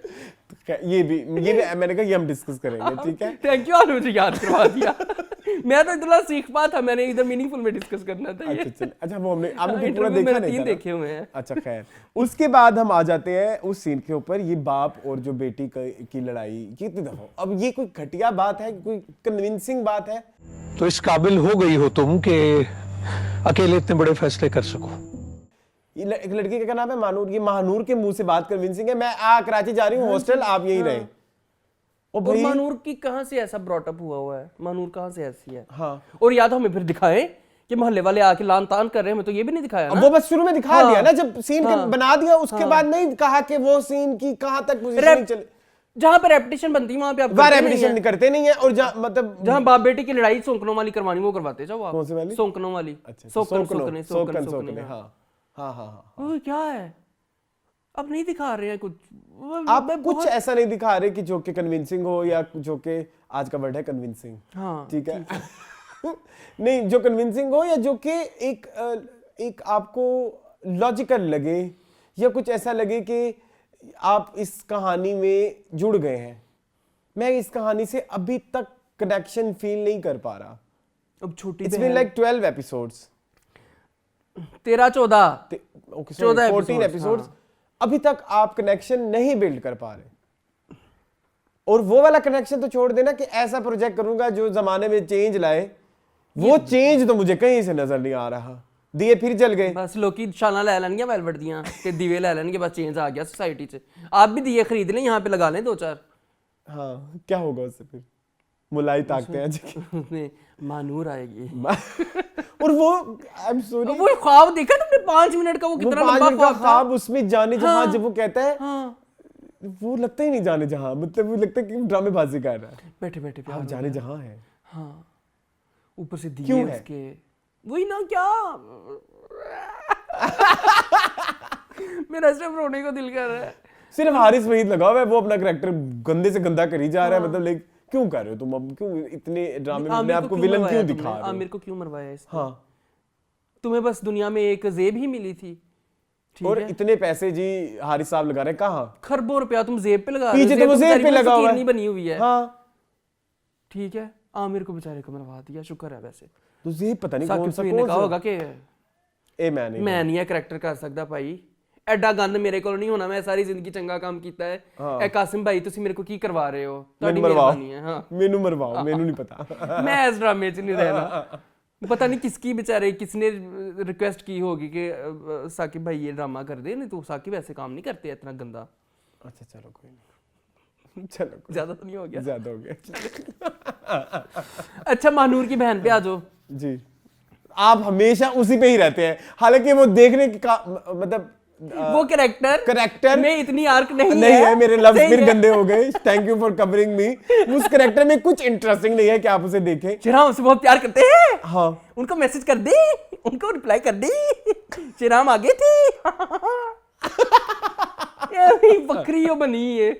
ये भी मैंने कहा ये हम डिस्कस करेंगे, ठीक है? थैंक यू, आपने मुझे याद करवा दिया। मैं तो इतना सीख पा था, मैंने इधर मीनिंगफुल में डिस्कस करना था ये। अच्छा वो हमने आपने पूरा इंटरव्यू देखा मैंने नहीं 3 था देखे हुए हैं। अच्छा खैर, उसके बाद हम आ जाते हैं उस सीन के ऊपर, ये बाप और जो बेटी की लड़ाई कितनी दफा। अब ये कोई घटिया बात है, कोई कन्विंसिंग बात है? तो इस काबिल हो गई हो तुम कि अकेले इतने बड़े फैसले कर सको। ये एक लड़की का क्या नाम है, महानूर, ये महानूर के मुंह से बात कन्विंसिंग है। मैं कराची जा रही हूँ हॉस्टल, आप यहीं रहे। और मानूर की कहाँ से ऐसा ब्रॉटअप हुआ है, मानूर कहाँ से ऐसी है? हाँ, और या तो हमें फिर दिखाएं कि मोहल्ले वाले आके लान तान कर रहे हैं, हमें तो ये भी नहीं दिखाया ना। वो बस शुरू में दिखा दिया ना, जब सीन बना दिया उसके बाद नहीं कहा कि वो सीन की कहाँ तक पोजीशनिंग चले। जहाँ पे रेपिटेशन बनती है वहाँ पे आप रेपिटेशन करते नहीं है, और मतलब जहाँ बाप बेटे की लड़ाई सोंकनों वाली करवानी वो करवाते जाओ आप। कौन सी वाली? सोंकनों वाली। अच्छा, सोकने। हाँ। वो क्या है, अब नहीं दिखा रहे हैं कुछ, आप कुछ ऐसा नहीं दिखा रहे कि जो कि कन्विंसिंग हो, या जो कि आज का वर्ड है कन्विंसिंग, हाँ ठीक है? नहीं, जो कन्विंसिंग हो या जो कि एक आपको लॉजिकल लगे, या कुछ ऐसा लगे कि आप इस कहानी में जुड़ गए हैं। मैं इस कहानी से अभी तक कनेक्शन फील नहीं कर पा रहा। अब छोटी it's been like 12 episodes, 13-14 14 episodes, अभी तक आप कनेक्शन नहीं बिल्ड कर पा रहे। और वो वाला कनेक्शन तो छोड़ देना कि ऐसा प्रोजेक्ट करूंगा जो जमाने में चेंज लाए, वो चेंज तो मुझे कहीं से नजर नहीं आ रहा। दिए फिर जल गए, बस लोग शाला ले लेंगे वेलवेट दियां कि दिवे ले लेंगे, बस चेंज आ गया सोसाइटी से। आप भी दिए खरीद लें, यहाँ पे लगा लें 2-4। हाँ, क्या होगा उससे फिर? मुलाई ताकते हैं उसमें मानूर आएगी। और वो आई एम सॉरी, वो ख्वाब देखा तुमने 5 मिनट का, वो कितना लंबा ख्वाब था। ख्वाब, उसमें जाने जहां, जब वो कहता है हाँ वो लगता ही नहीं जाने जहां, मतलब वो लगता है कि ड्रामेबाजी कर रहा है। बैठे बैठे प्यार आप जाने जहां है, हाँ ऊपर से दिए क्यों है? उसके, वही ना क्या मेरा सिर्फ रोने को दिल कर रहा है। सिर्फ हारिस वहीद लगा हुआ है, वो अपना कैरेक्टर गंदे से गंदा करी जा रहा है, मतलब लाइक क्यों कर रहे हो तुम, अब क्यों इतने ड्रामे में अपने आमिर आप को को क्यों विलन मरवाया क्यों तुमने? दिखा रहे हो? आमिर को क्यों मरवाया इसने? हाँ, तुम्हें बस दुनिया में एक जेब ही मिली थी, ठीक और है? इतने पैसे जी हारिस साहब लगा रहे हैं, कहाँ? खरबों रुपया तुम जेब पे लगा रहे हो, पीछे तो वो जेब पे लगा हुआ नहीं बनी हुई है, हाँ, ठीक है? आमिर को बेचारे को मरवा दिया, शुक्र है। वैसे तो जेब पता नहीं कौन साकिब सा सुईन ने कहा होगा कि ए मैं नहीं मैं नहीं है करैक्टर कर सकदा भाई, ਐਡਾ ਗੰਦ ਮੇਰੇ ਕੋਲ ਨਹੀਂ ਹੋਣਾ, ਮੈਂ ਸਾਰੀ ਜ਼ਿੰਦਗੀ ਚੰਗਾ ਕੰਮ ਕੀਤਾ ਹੈ। ਇਹ ਕਾਸਿਮ ਭਾਈ ਤੁਸੀਂ ਮੇਰੇ ਕੋਲ ਕੀ ਕਰਵਾ ਰਹੇ ਹੋ? ਤੁਹਾਡੀ ਮਿਹਰਬਾਨੀ ਹੈ। ਹਾਂ ਮੈਨੂੰ ਮਰਵਾਓ, ਮੈਨੂੰ ਨਹੀਂ ਪਤਾ। मैं इस ड्रामे च नहीं रहना। पता नहीं किसकी बेचारे किसने रिक्वेस्ट की होगी कि साकिब भाई ये ड्रामा कर दे, नहीं तो साकिब ऐसे काम नहीं करते इतना गंदा। अच्छा चलो कोई नहीं, चलो ज्यादा तो नहीं हो गया? ज्यादा हो गया। अच्छा महानूर की बहन पे आ जाओ जी, आप हमेशा उसी पे ही रहते हैं, हालांकि वो देखने का मतलब वो कैरेक्टर में इतनी आर्क नहीं है। मेरे लफ्ज सही फिर है। गंदे हो गए, थैंक यू फॉर कवरिंग मी। उस कैरेक्टर में कुछ इंटरेस्टिंग नहीं है कि आप उसे देखें। चिराम से बहुत प्यार करते हैं, हाँ, उनको मैसेज कर दे, उनको रिप्लाई कर दे, चिराम आगे थी। ये बकरी यो बनी है।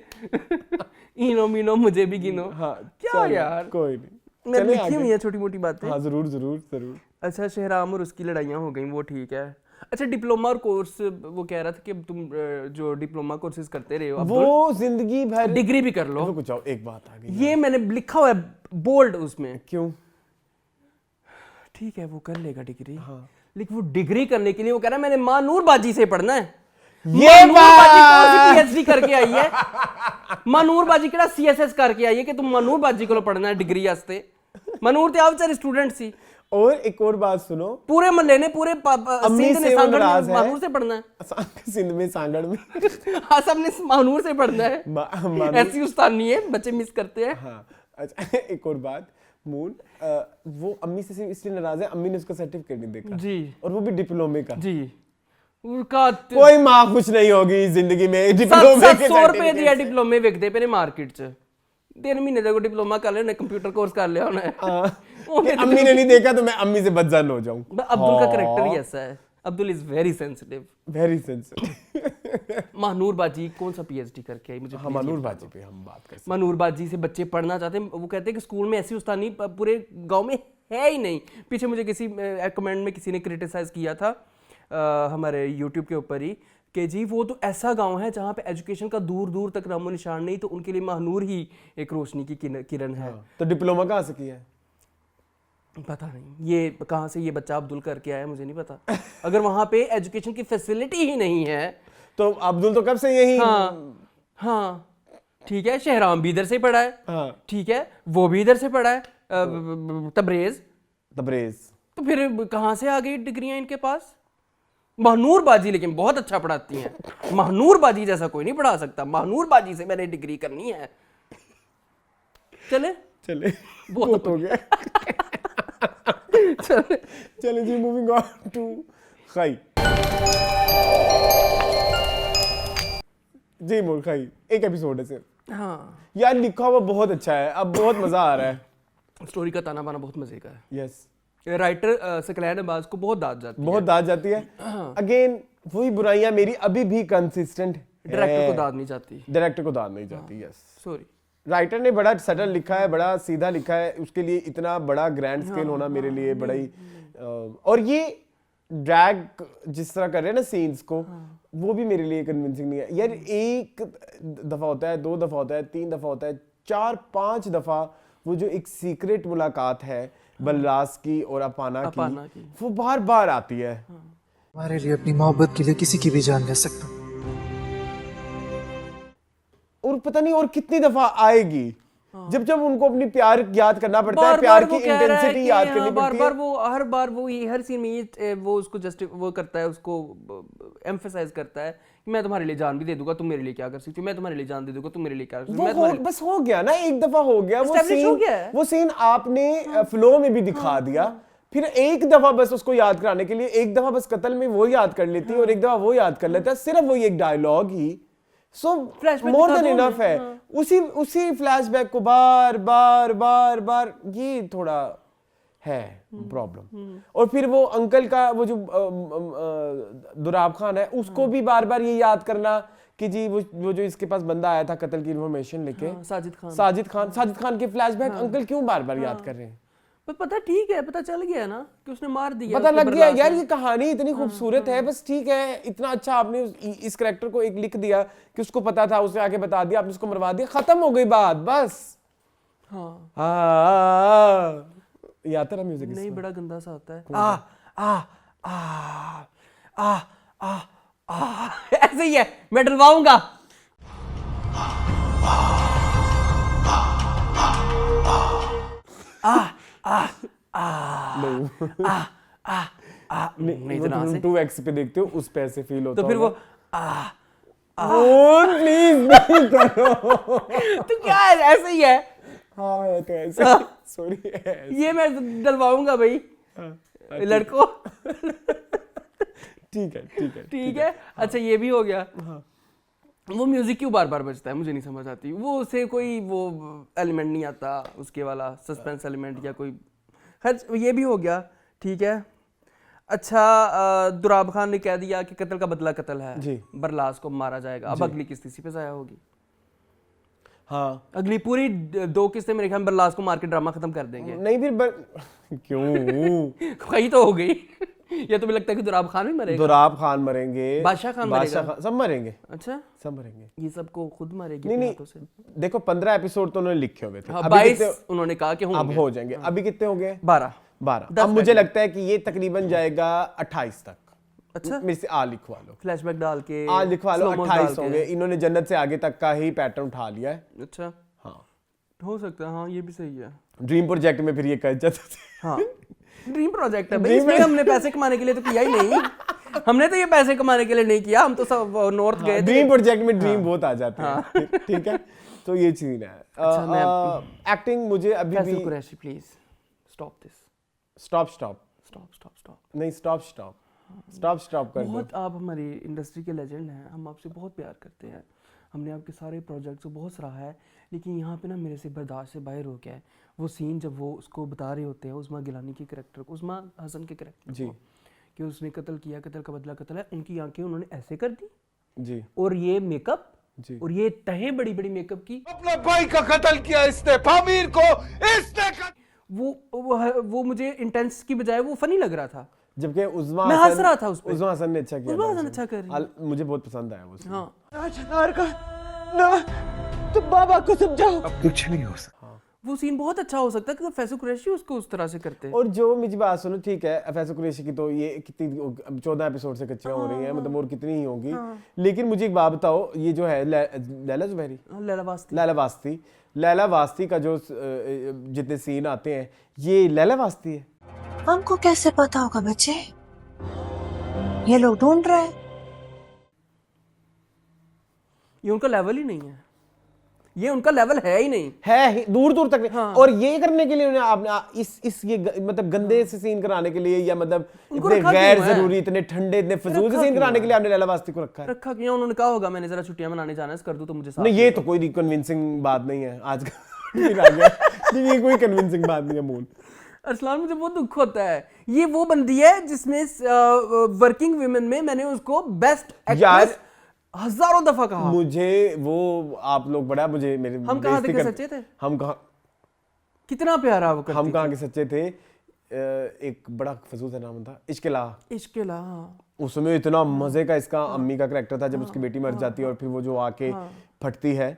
इनो मीनो मुझे भी गिनो। हाँ, क्या चलो, यार, कोई नहीं, मैं चले लिखी आगे। हुई है छोटी मोटी बातें। हाँ जरूर जरूर जरूर। अच्छा शहराम और उसकी लड़ाइयाँ हो गई, वो ठीक है। अच्छा डिप्लोमा और कोर्स, वो कह रहा था कि तुम जो डिप्लोमा कोर्सेज करते रहे हो, वो जिंदगी भर डिग्री भी कर लो। कुछ एक बात आ गई, ये मैंने लिखा हुआ है बोल्ड उसमें। क्यों? ठीक है वो कर लेगा डिग्री, लेकिन वो डिग्री करने के लिए वो कह रहा है मैंने मानूर बाजी से पढ़ना है। ये पीएचडी करके आई है मनूर बाजी केड़ा सीएसएस करके आई है कि तुम मनूर बाजी को पढ़ना है डिग्री वास्ते। मनूर ते आप बेचारे स्टूडेंट सी। और एक और बात सुनो, पूरे मोहल्ले ने पूरे सिंध ने सांगड़ में मानूर से पढ़ना है। सिंध में सांगड़ में हाँ सबने मानूर से पढ़ना है। मानूर। ऐसी उस्ताद नहीं है, बच्चे मिस करते हैं। हाँ अच्छा, एक और बात मून, वो अम्मी से सिर्फ इसलिए नाराज है, अम्मी ने उसका सर्टिफिकेट नहीं देखा जी, और वो भी डिप्लोमे का। जी उनका कोई माँ खुश नहीं होगी जिंदगी में डिप्लोमे के 700 रुपए दिया डिप्लोमे विकदे पे ने मार्केट च। 3 महीने तक डिप्लोमा कर लिया, कंप्यूटर कोर्स कर लिया उन्हें। अम्मी ने नहीं देखा तो मैं अम्मी से बदजान हो जाऊं। अब्दुल का कैरेक्टर ही ऐसा है। Abdul is very sensitive, very sensitive. Mahnoor बाजी कौन सा पीएचडी करके आई मुझे? हाँ मनूर बाजी पे हम बात कर सकते हैं। मनूर बाजी से बच्चे पढ़ना चाहते हैं। वो कहते हैं कि स्कूल में ऐसी उस्तानी पूरे गांव में है ही नहीं। पीछे मुझे किसी कमेंट में किसी ने क्रिटिसाइज किया था हमारे यूट्यूब के ऊपर ही कि जी वो तो ऐसा गांव है जहाँ पे एजुकेशन का दूर दूर तक नामो निशान नहीं, तो उनके लिए महानूर ही एक रोशनी की किरण है। तो डिप्लोमा कहाँ से किया है? पता नहीं ये कहाँ से ये बच्चा अब्दुल करके आया, मुझे नहीं पता। अगर वहाँ पे एजुकेशन की फैसिलिटी ही नहीं है तो अब्दुल तो कब से यही। हाँ ठीक है, शहराम भी इधर से पढ़ा है। हाँ ठीक है, वो भी इधर से पढ़ा है तबरेज। तो फिर कहाँ से आ गई डिग्रियां इनके पास? महानूर बाजी लेकिन बहुत अच्छा पढ़ाती हैं। महानूर बाजी जैसा कोई नहीं पढ़ा सकता। महानूर बाजी से मैंने डिग्री करनी है। चले चले बहुत हो गया। चले चले जी, मूविंग ऑन टू खाई जी। मोर खाई एक एपिसोड है सिर्फ। हाँ यार लिखा हुआ बहुत अच्छा है, अब बहुत मजा आ रहा है। स्टोरी का ताना बाना बहुत मजे का है। यस, राइटर सकलैन अब्बास को बहुत दाद जाती है। बहुत दाद जाती है। अगेन वही बुराइयां मेरी अभी भी कंसिस्टेंट। डायरेक्टर को दाद नहीं जाती। डायरेक्टर को दाद नहीं जाती। Yes, sorry. राइटर ने बड़ा सटल लिखा है, बड़ा सीधा लिखा है, उसके लिए इतना बड़ा ग्रैंड स्केल होना मेरे लिए बड़ा ही और ये ड्रैग जिस तरह कर रहे हैं ना सीन्स को, वो भी मेरे लिए कन्विंसिंग नहीं है यार। एक दफा होता है, 2 दफा होता है, 3 दफा होता है, 4-5 दफा वो जो एक सीक्रेट मुलाकात है बलराज की और अपाना की, वो बार बार आती है। हमारे लिए अपनी मोहब्बत के लिए किसी की भी जान ले सकता, और पता नहीं और कितनी दफा आएगी। जब जब उनको अपनी प्यार याद करना पड़ता है, प्यार की इंटेंसिटी याद करनी पड़ती है। वो हर बार वो हर सीन में वो उसको वो करता है, उसको एम्फसाइज करता है कि मैं तुम्हारे लिए जान भी दे दूंगा, तुम मेरे लिए क्या कर सकती हो, मैं तुम्हारे लिए जान दे दूंगा, तुम मेरे लिए क्या कर सकती हो। बस हो गया ना, एक दफा हो गया वो सीन आपने फ्लो में भी दिखा दिया। फिर एक दफा बस उसको याद कराने के लिए, एक दफा बस कत्ल में वो याद कर लेती है और एक दफा वो याद कर लेता है, सिर्फ वो एक डायलॉग ही। सो मोर देन इनफ है। उसी फ्लैशबैक को बार बार बार बार, ये थोड़ा है प्रॉब्लम। और फिर वो अंकल का वो जो दुराब खान है, उसको भी बार बार ये याद करना कि जी वो जो इसके पास बंदा आया था कत्ल की इन्फॉर्मेशन लेके, साजिद खान के फ्लैशबैक अंकल क्यों बार बार याद कर रहे हैं? पर पता ठीक है, पता चल गया ना कि उसने मार दिया, पता लग गया यार, ये कहानी इतनी खूबसूरत है, बस ठीक है, इतना अच्छा आपने इस कैरेक्टर को एक लिख दिया कि उसको पता था, उसने आके बता दिया, आपने उसको मरवा दिया, खत्म हो गई बात बस। ये आता ना म्यूजिक? नहीं, बड़ा गंदा सा आता है, ऐसे ही है, मैं डलवाऊंगा। नहीं, वो तुम 2x पे देखते हो, उस पे ऐसे फील होता तो फिर वो प्लीज नहीं करो। तो क्या है, ऐसे ही है। हाँ है तो ऐसे, सॉरी ये मैं डलवाऊंगा भाई लड़कों। ठीक है। अच्छा ये भी हो गया। वो म्यूजिक क्यों बार बार बजता है, मुझे नहीं समझ आती। वो उसे कोई वो एलिमेंट नहीं आता उसके वाला, सस्पेंस एलिमेंट या कोई। खैर ये भी हो गया, ठीक है। अच्छा दुराब खान ने कह दिया कि कत्ल का बदला कत्ल है जी, बरलास को मारा जाएगा। अब अगली किस्त इसी पे जाया होगी। हाँ, अगली पूरी 2 किस्तें मेरे ख्याल में बरलास को मार के ड्रामा खत्म कर देंगे। नहीं फिर क्यों कहीं तो हो गई। या तुम्हें लगता है कि दुराब खान भी मरेगा? दुराब खान मरेंगे, बादशाह खान मरेगा, सब मरेंगे। अच्छा, सब मरेंगे। ये सबको खुद मारेगी? नहीं, देखो 15 एपिसोड तो उन्होंने लिखे हुए थे। हाँ, 22 उन्होंने कहा कि अब हो जाएंगे। अभी कितने हो गए? 12। अब मुझे लगता है कि ये तकरीबन जाएगा 28 तक। अच्छा, मेरे से आ लिखवा लो, फ्लैशबैक डाल के आ लिखवा लो, 28 होंगे। इन्होंने जन्नत से आगे तक का ही पैटर्न उठा लिया है। अच्छा, हाँ, हो सकता है। हाँ, ये भी सही है। ड्रीम प्रोजेक्ट में फिर ये कर जाते थे। हाँ, ड्रीम प्रोजेक्ट है भाई, इसमें हमने पैसे कमाने के लिए तो किया ही नहीं। हमने तो ये पैसे कमाने के लिए नहीं किया, हम तो सब नॉर्थ गए थे। ड्रीम प्रोजेक्ट में ड्रीम बहुत आ जाते हैं। ठीक है, तो ये चीज है। एक्टिंग मुझे अभी भी Qureshi please stop this. Stop नहीं, स्टॉप कर दो। बहुत आप हमारी इंडस्ट्री के लेजेंड हैं, हम आपसे बहुत प्यार करते हैं, हमने आपके सारे प्रोजेक्ट्स को बहुत सराहा है, लेकिन यहाँ पे ना मेरे से बर्दाश्त से बाहर हो गया है वो सीन जब वो उसको बता रहे होते हैं उस्मा गिलानी के कैरेक्टर को, उस्मा हसन के कैरेक्टर जी, को, कि उसने कत्ल किया, कत्ल का बदला कत्ल है। उनकी आंखें उन्होंने ऐसे कर दी जी, और ये मेकअप जी, और ये तहें बड़ी बड़ी मेकअप की। अपने भाई का कत्ल किया इसने, फामीर को इसने वो मुझे इंटेंस की बजाय वो फनी लग रहा था, जबकि उस्मा मैं हंस रहा था उस पे। उस्मा हसन ने अच्छा किया। उस्मा हसन अच्छा कर रही है। मुझे बहुत पसंद आया वो। हाँ, तो बाबा को समझाओ। अब कुछ नहीं हो सकता। वो सीन बहुत अच्छा हो सकता है अगर फैसल कुरैशी उसको उस तरह से करते। और जो मुझे बात सुनो, ठीक है, फैसल कुरैशी की तो ये कितनी 14 एपिसोड से कच्चियां हो रही हैं, मतलब और कितनी ही होंगी। लेकिन मुझे एक बात बताओ, ये जो है लैला जुबैरी, लैला वास्ती का जो जितने सीन आते हैं, ये लैला वास्ती है। हमको कैसे पता होगा बच्चे, ये लोग ढूंढ रहे हैं। ये उनका लेवल ही नहीं है, ये उनका लेवल है ही नहीं, है ही दूर दूर तक नहीं। हाँ। और ये करने के लिए उन्हें आपने ये मतलब गंदे से सीन कराने के लिए, या मतलब इतने गैर जरूरी, इतने ठंडे, इतने फजूल से सीन कराने के लिए आपने लैला वास्ती को रखा क्यों? उन्होंने कहा होगा मैंने जरा छुट्टियां मनाने जाना है, कर दूं तो मुझे साथ नहीं, ये तो कोई कन्विंसिंग बात नहीं है आज का। ये कोई कन्विंसिंग बात नहीं है मूल। अरसलान, मुझे बहुत दुख होता है, ये वो बंदी है जिसमें वर्किंग विमेन में मैंने उसको बेस्ट एक्ट्रेस हजारों दफा कहा। मुझे वो आप लोग बड़ा मुझे मेरे हम कहाँ के सच्चे थे, हम कहाँ, कितना प्यारा वो करती हम कहाँ के सच्चे थे। एक बड़ा फजूल सा नाम था, इश्क़-ए-ला। उसमें इतना मजे का इसका अम्मी का कैरेक्टर था, जब उसकी बेटी मर जाती है और फिर वो जो आके फटती है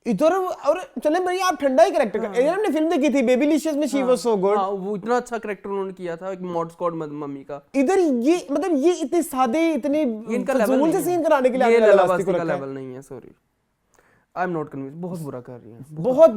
इधर। और चले भाई, आप ठंडा ही कैरेक्टर का। हमने फिल्म देखी थी बेबीलिशियस में, शी वाज सो गुड। वो इतना अच्छा कैरेक्टर उन्होंने किया था, एक मॉड स्क्वाड मम्मी का। इधर ये मतलब ये इतने सादे, इतने फजूल से सीन कराने के लिए ये लैला वास्ती को का रखा है। लेवल नहीं है, sorry, I am not convinced. बहुत बुरा कर रही है, बहुत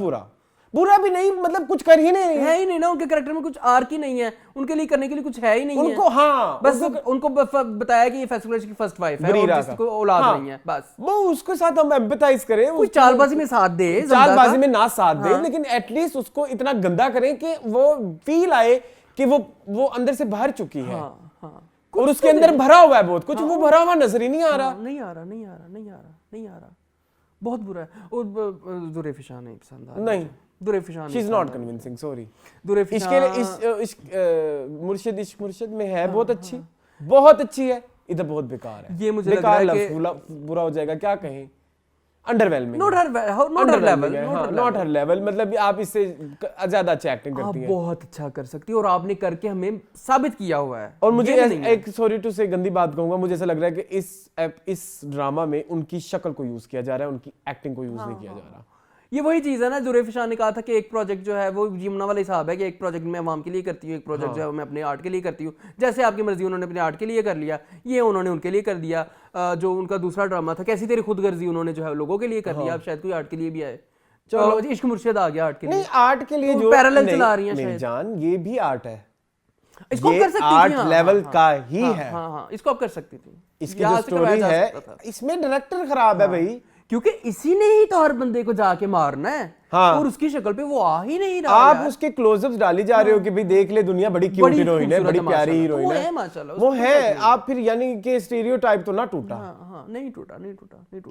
बुरा भी नहीं, मतलब कुछ कर ही नहीं है ही नहीं ना, उनके कैरेक्टर में कुछ आर्क ही नहीं है, उनके लिए करने के लिए कुछ है ही नहीं उनको। है। हाँ, बस उनको बताया कि ये फैसल कुरैशी की फर्स्ट वाइफ है और जिसको औलाद नहीं है, बस वो उसके साथ हम एम्पैथाइज करें, कोई चालबाजी में साथ दे, चालबाजी में ना साथ दे, लेकिन एटलीस्ट उसको इतना गंदा करें कि वो फील आए कि वो अंदर से भर चुकी है। और उसके अंदर भरा हुआ है बहुत कुछ, वो भरा हुआ नजर ही नहीं आ रहा। नहीं आ रहा, बहुत बुरा है। और दुरेफिशा नहीं पसंद आ रहा नहीं, Durefishan she is not convincing, sorry. Durefishan Murshid में है बहुत अच्छी, बहुत अच्छी है। इधर बहुत बेकार है, ये मुझे लग बेकार रहा है लफ्ज़ बुरा हो जाएगा, क्या कहें, अंडरवेलमिंग, नॉट हर लेवल, मतलब आप इससे ज्यादा अच्छी एक्टिंग आप करती हैं बहुत अच्छा कर सकती हो और आपने करके हमें साबित किया हुआ है। और मुझे ये नहीं है। एक सॉरी टू से गंदी बात कहूंगा, मुझे ऐसा लग रहा है कि इस ड्रामा में उनकी शक्ल को यूज किया जा रहा है, उनकी एक्टिंग को यूज नहीं किया जा रहा। ये वही चीज है ना, जुरेफ शाह ने कहा था कि एक प्रोजेक्ट जो है वो यमुना वाला हिसाब है कि एक प्रोजेक्ट मैं आवाम के लिए करती हूँ, एक प्रोजेक्ट जो है मैं अपने आर्ट के लिए करती हूँ। जैसे आपकी मर्जी, उन्होंने अपने आर्ट के लिए कर लिया, ये उन्होंने उनके लिए कर दिया। जो उनका दूसरा ड्रामा था कैसी तेरी खुदगर्जी, उन्होंने जो है लोगों के लिए कर दिया। अब शायद कोई आर्ट के लिए भी आए। चलो इश्क मुर्शिद आ गया आर्ट के लिए। नहीं, आर्ट के लिए तो जो पैरेलल नहीं, चला रही हैं मेरी शायद। जान, ये भी आर्ट है, इसको ये कर सकती थी, आर्ट हाँ, लेवल हाँ, का हाँ, ही हाँ, है। हाँ, हाँ, इसको आप कर सकती थी। इसकी यहाँ जो से करवाया स्टोरी जा है, सकता था। इसमें डायरेक्टर खराब है भाई, क्योंकि इसी ने ही तो हर बंदे को जाके मारना है। हाँ। और उसकी शक्ल पे वो आ ही नहीं रहा आप यार। उसके क्लोजअप्स डाली जा रहे हो कि भाई देख ले दुनिया, बड़ी क्यूट बड़ी हीरोइन है, खूबसूरत बड़ी है प्यारी माशाल्लाह। हीरोइन वो है, है माशाल्लाह, वो उसको है। क्या आप फिर यानी कि स्टीरियोटाइप तो ना टूटा हाँ, नहीं टूटा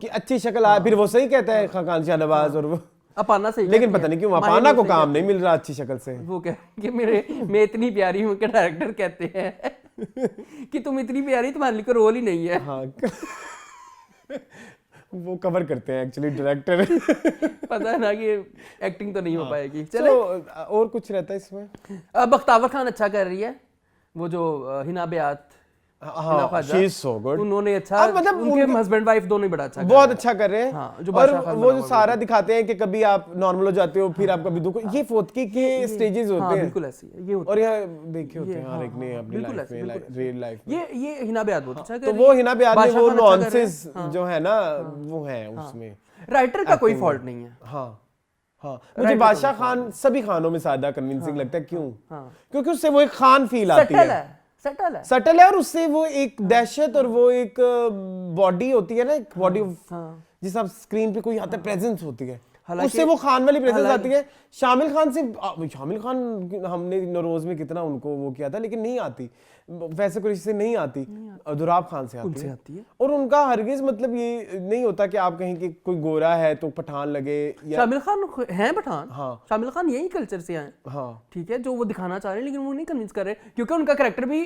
कि अच्छी शक्ल आए, फिर वो सही कहता है खान शाहनवाज और वो, अपाना सही लेकिन कहती पता है। नहीं क्यों माहिर अपाना को सही काम कहती नहीं मिल रहा अच्छी शक्ल से। है। वो कह कि मैं इतनी प्यारी हूँ कि डायरेक्टर कहते हैं कि तुम इतनी प्यारी, तुम्हारे लिए कोई रोल ही नहीं है। हाँ वो कवर करते हैं एक्चुअली डायरेक्टर। पता है ना कि एक्टिंग तो नहीं हो पाएगी। चलो चलो और कुछ रहता है इसमें? बख्तावर खान अच्छा कर रही है, वो जो हिना बेआत, हिना हाँ, Khwaja, she is so good। उन्होंने अच्छा, अब मतलब उनके हस्बैंड वाइफ दोनों ही बड़ा अच्छा कर बहुत रहे हैं। अच्छा कर रहे हैं। हाँ, जो और बादशाह खान वो बना जो हुआ सारा दिखाते हैं कि कभी आप नॉर्मल हो जाते हो, फिर आप कभी दुख, ये फोटकी के स्टेजेस हाँ, होते हैं, बिल्कुल ऐसी है ये होता और यह देखे होते ये, हैं हर एक ने अपनी बिल्कुल लाइफ ऐसे, में, बिल्कुल रियल लाइफ में। ये हिना बेआत बहुत अच्छा कर तो रही वो है। हिना बेआत में बादशाह वो खान अच्छा कर रहे हैं। नॉनसेंस जो है ना, वो है उसमें। राइटर का कोई फॉल्ट नहीं है। हाँ हाँ, मुझे बादशाह खान सभी खानों में ज्यादा कन्विंसिंग लगता है। क्यों? क्योंकि उससे वो एक खान फील आती है, सटल है, और उससे वो एक दहशत और वो एक बॉडी होती है ना, एक बॉडी जिस आप स्क्रीन पे कोई आता है, प्रेजेंस होती है, उससे वो खान वाली प्रेजेंस आती है। शामिल खान हमने नौरोज में कितना उनको वो किया था, लेकिन नहीं आती वैसे कोई से नहीं आती, दुराब खान से आती है। और उनका हरगिज मतलब ये नहीं होता कि आप कहें कि कोई गोरा है तो पठान लगे, या शामिल खान हैं पठान। हाँ, शामिल खान यही कल्चर से आए, हाँ ठीक है, जो वो दिखाना चाह रहे हैं, लेकिन वो नहीं कन्विंस कर रहे क्योंकि उनका कैरेक्टर भी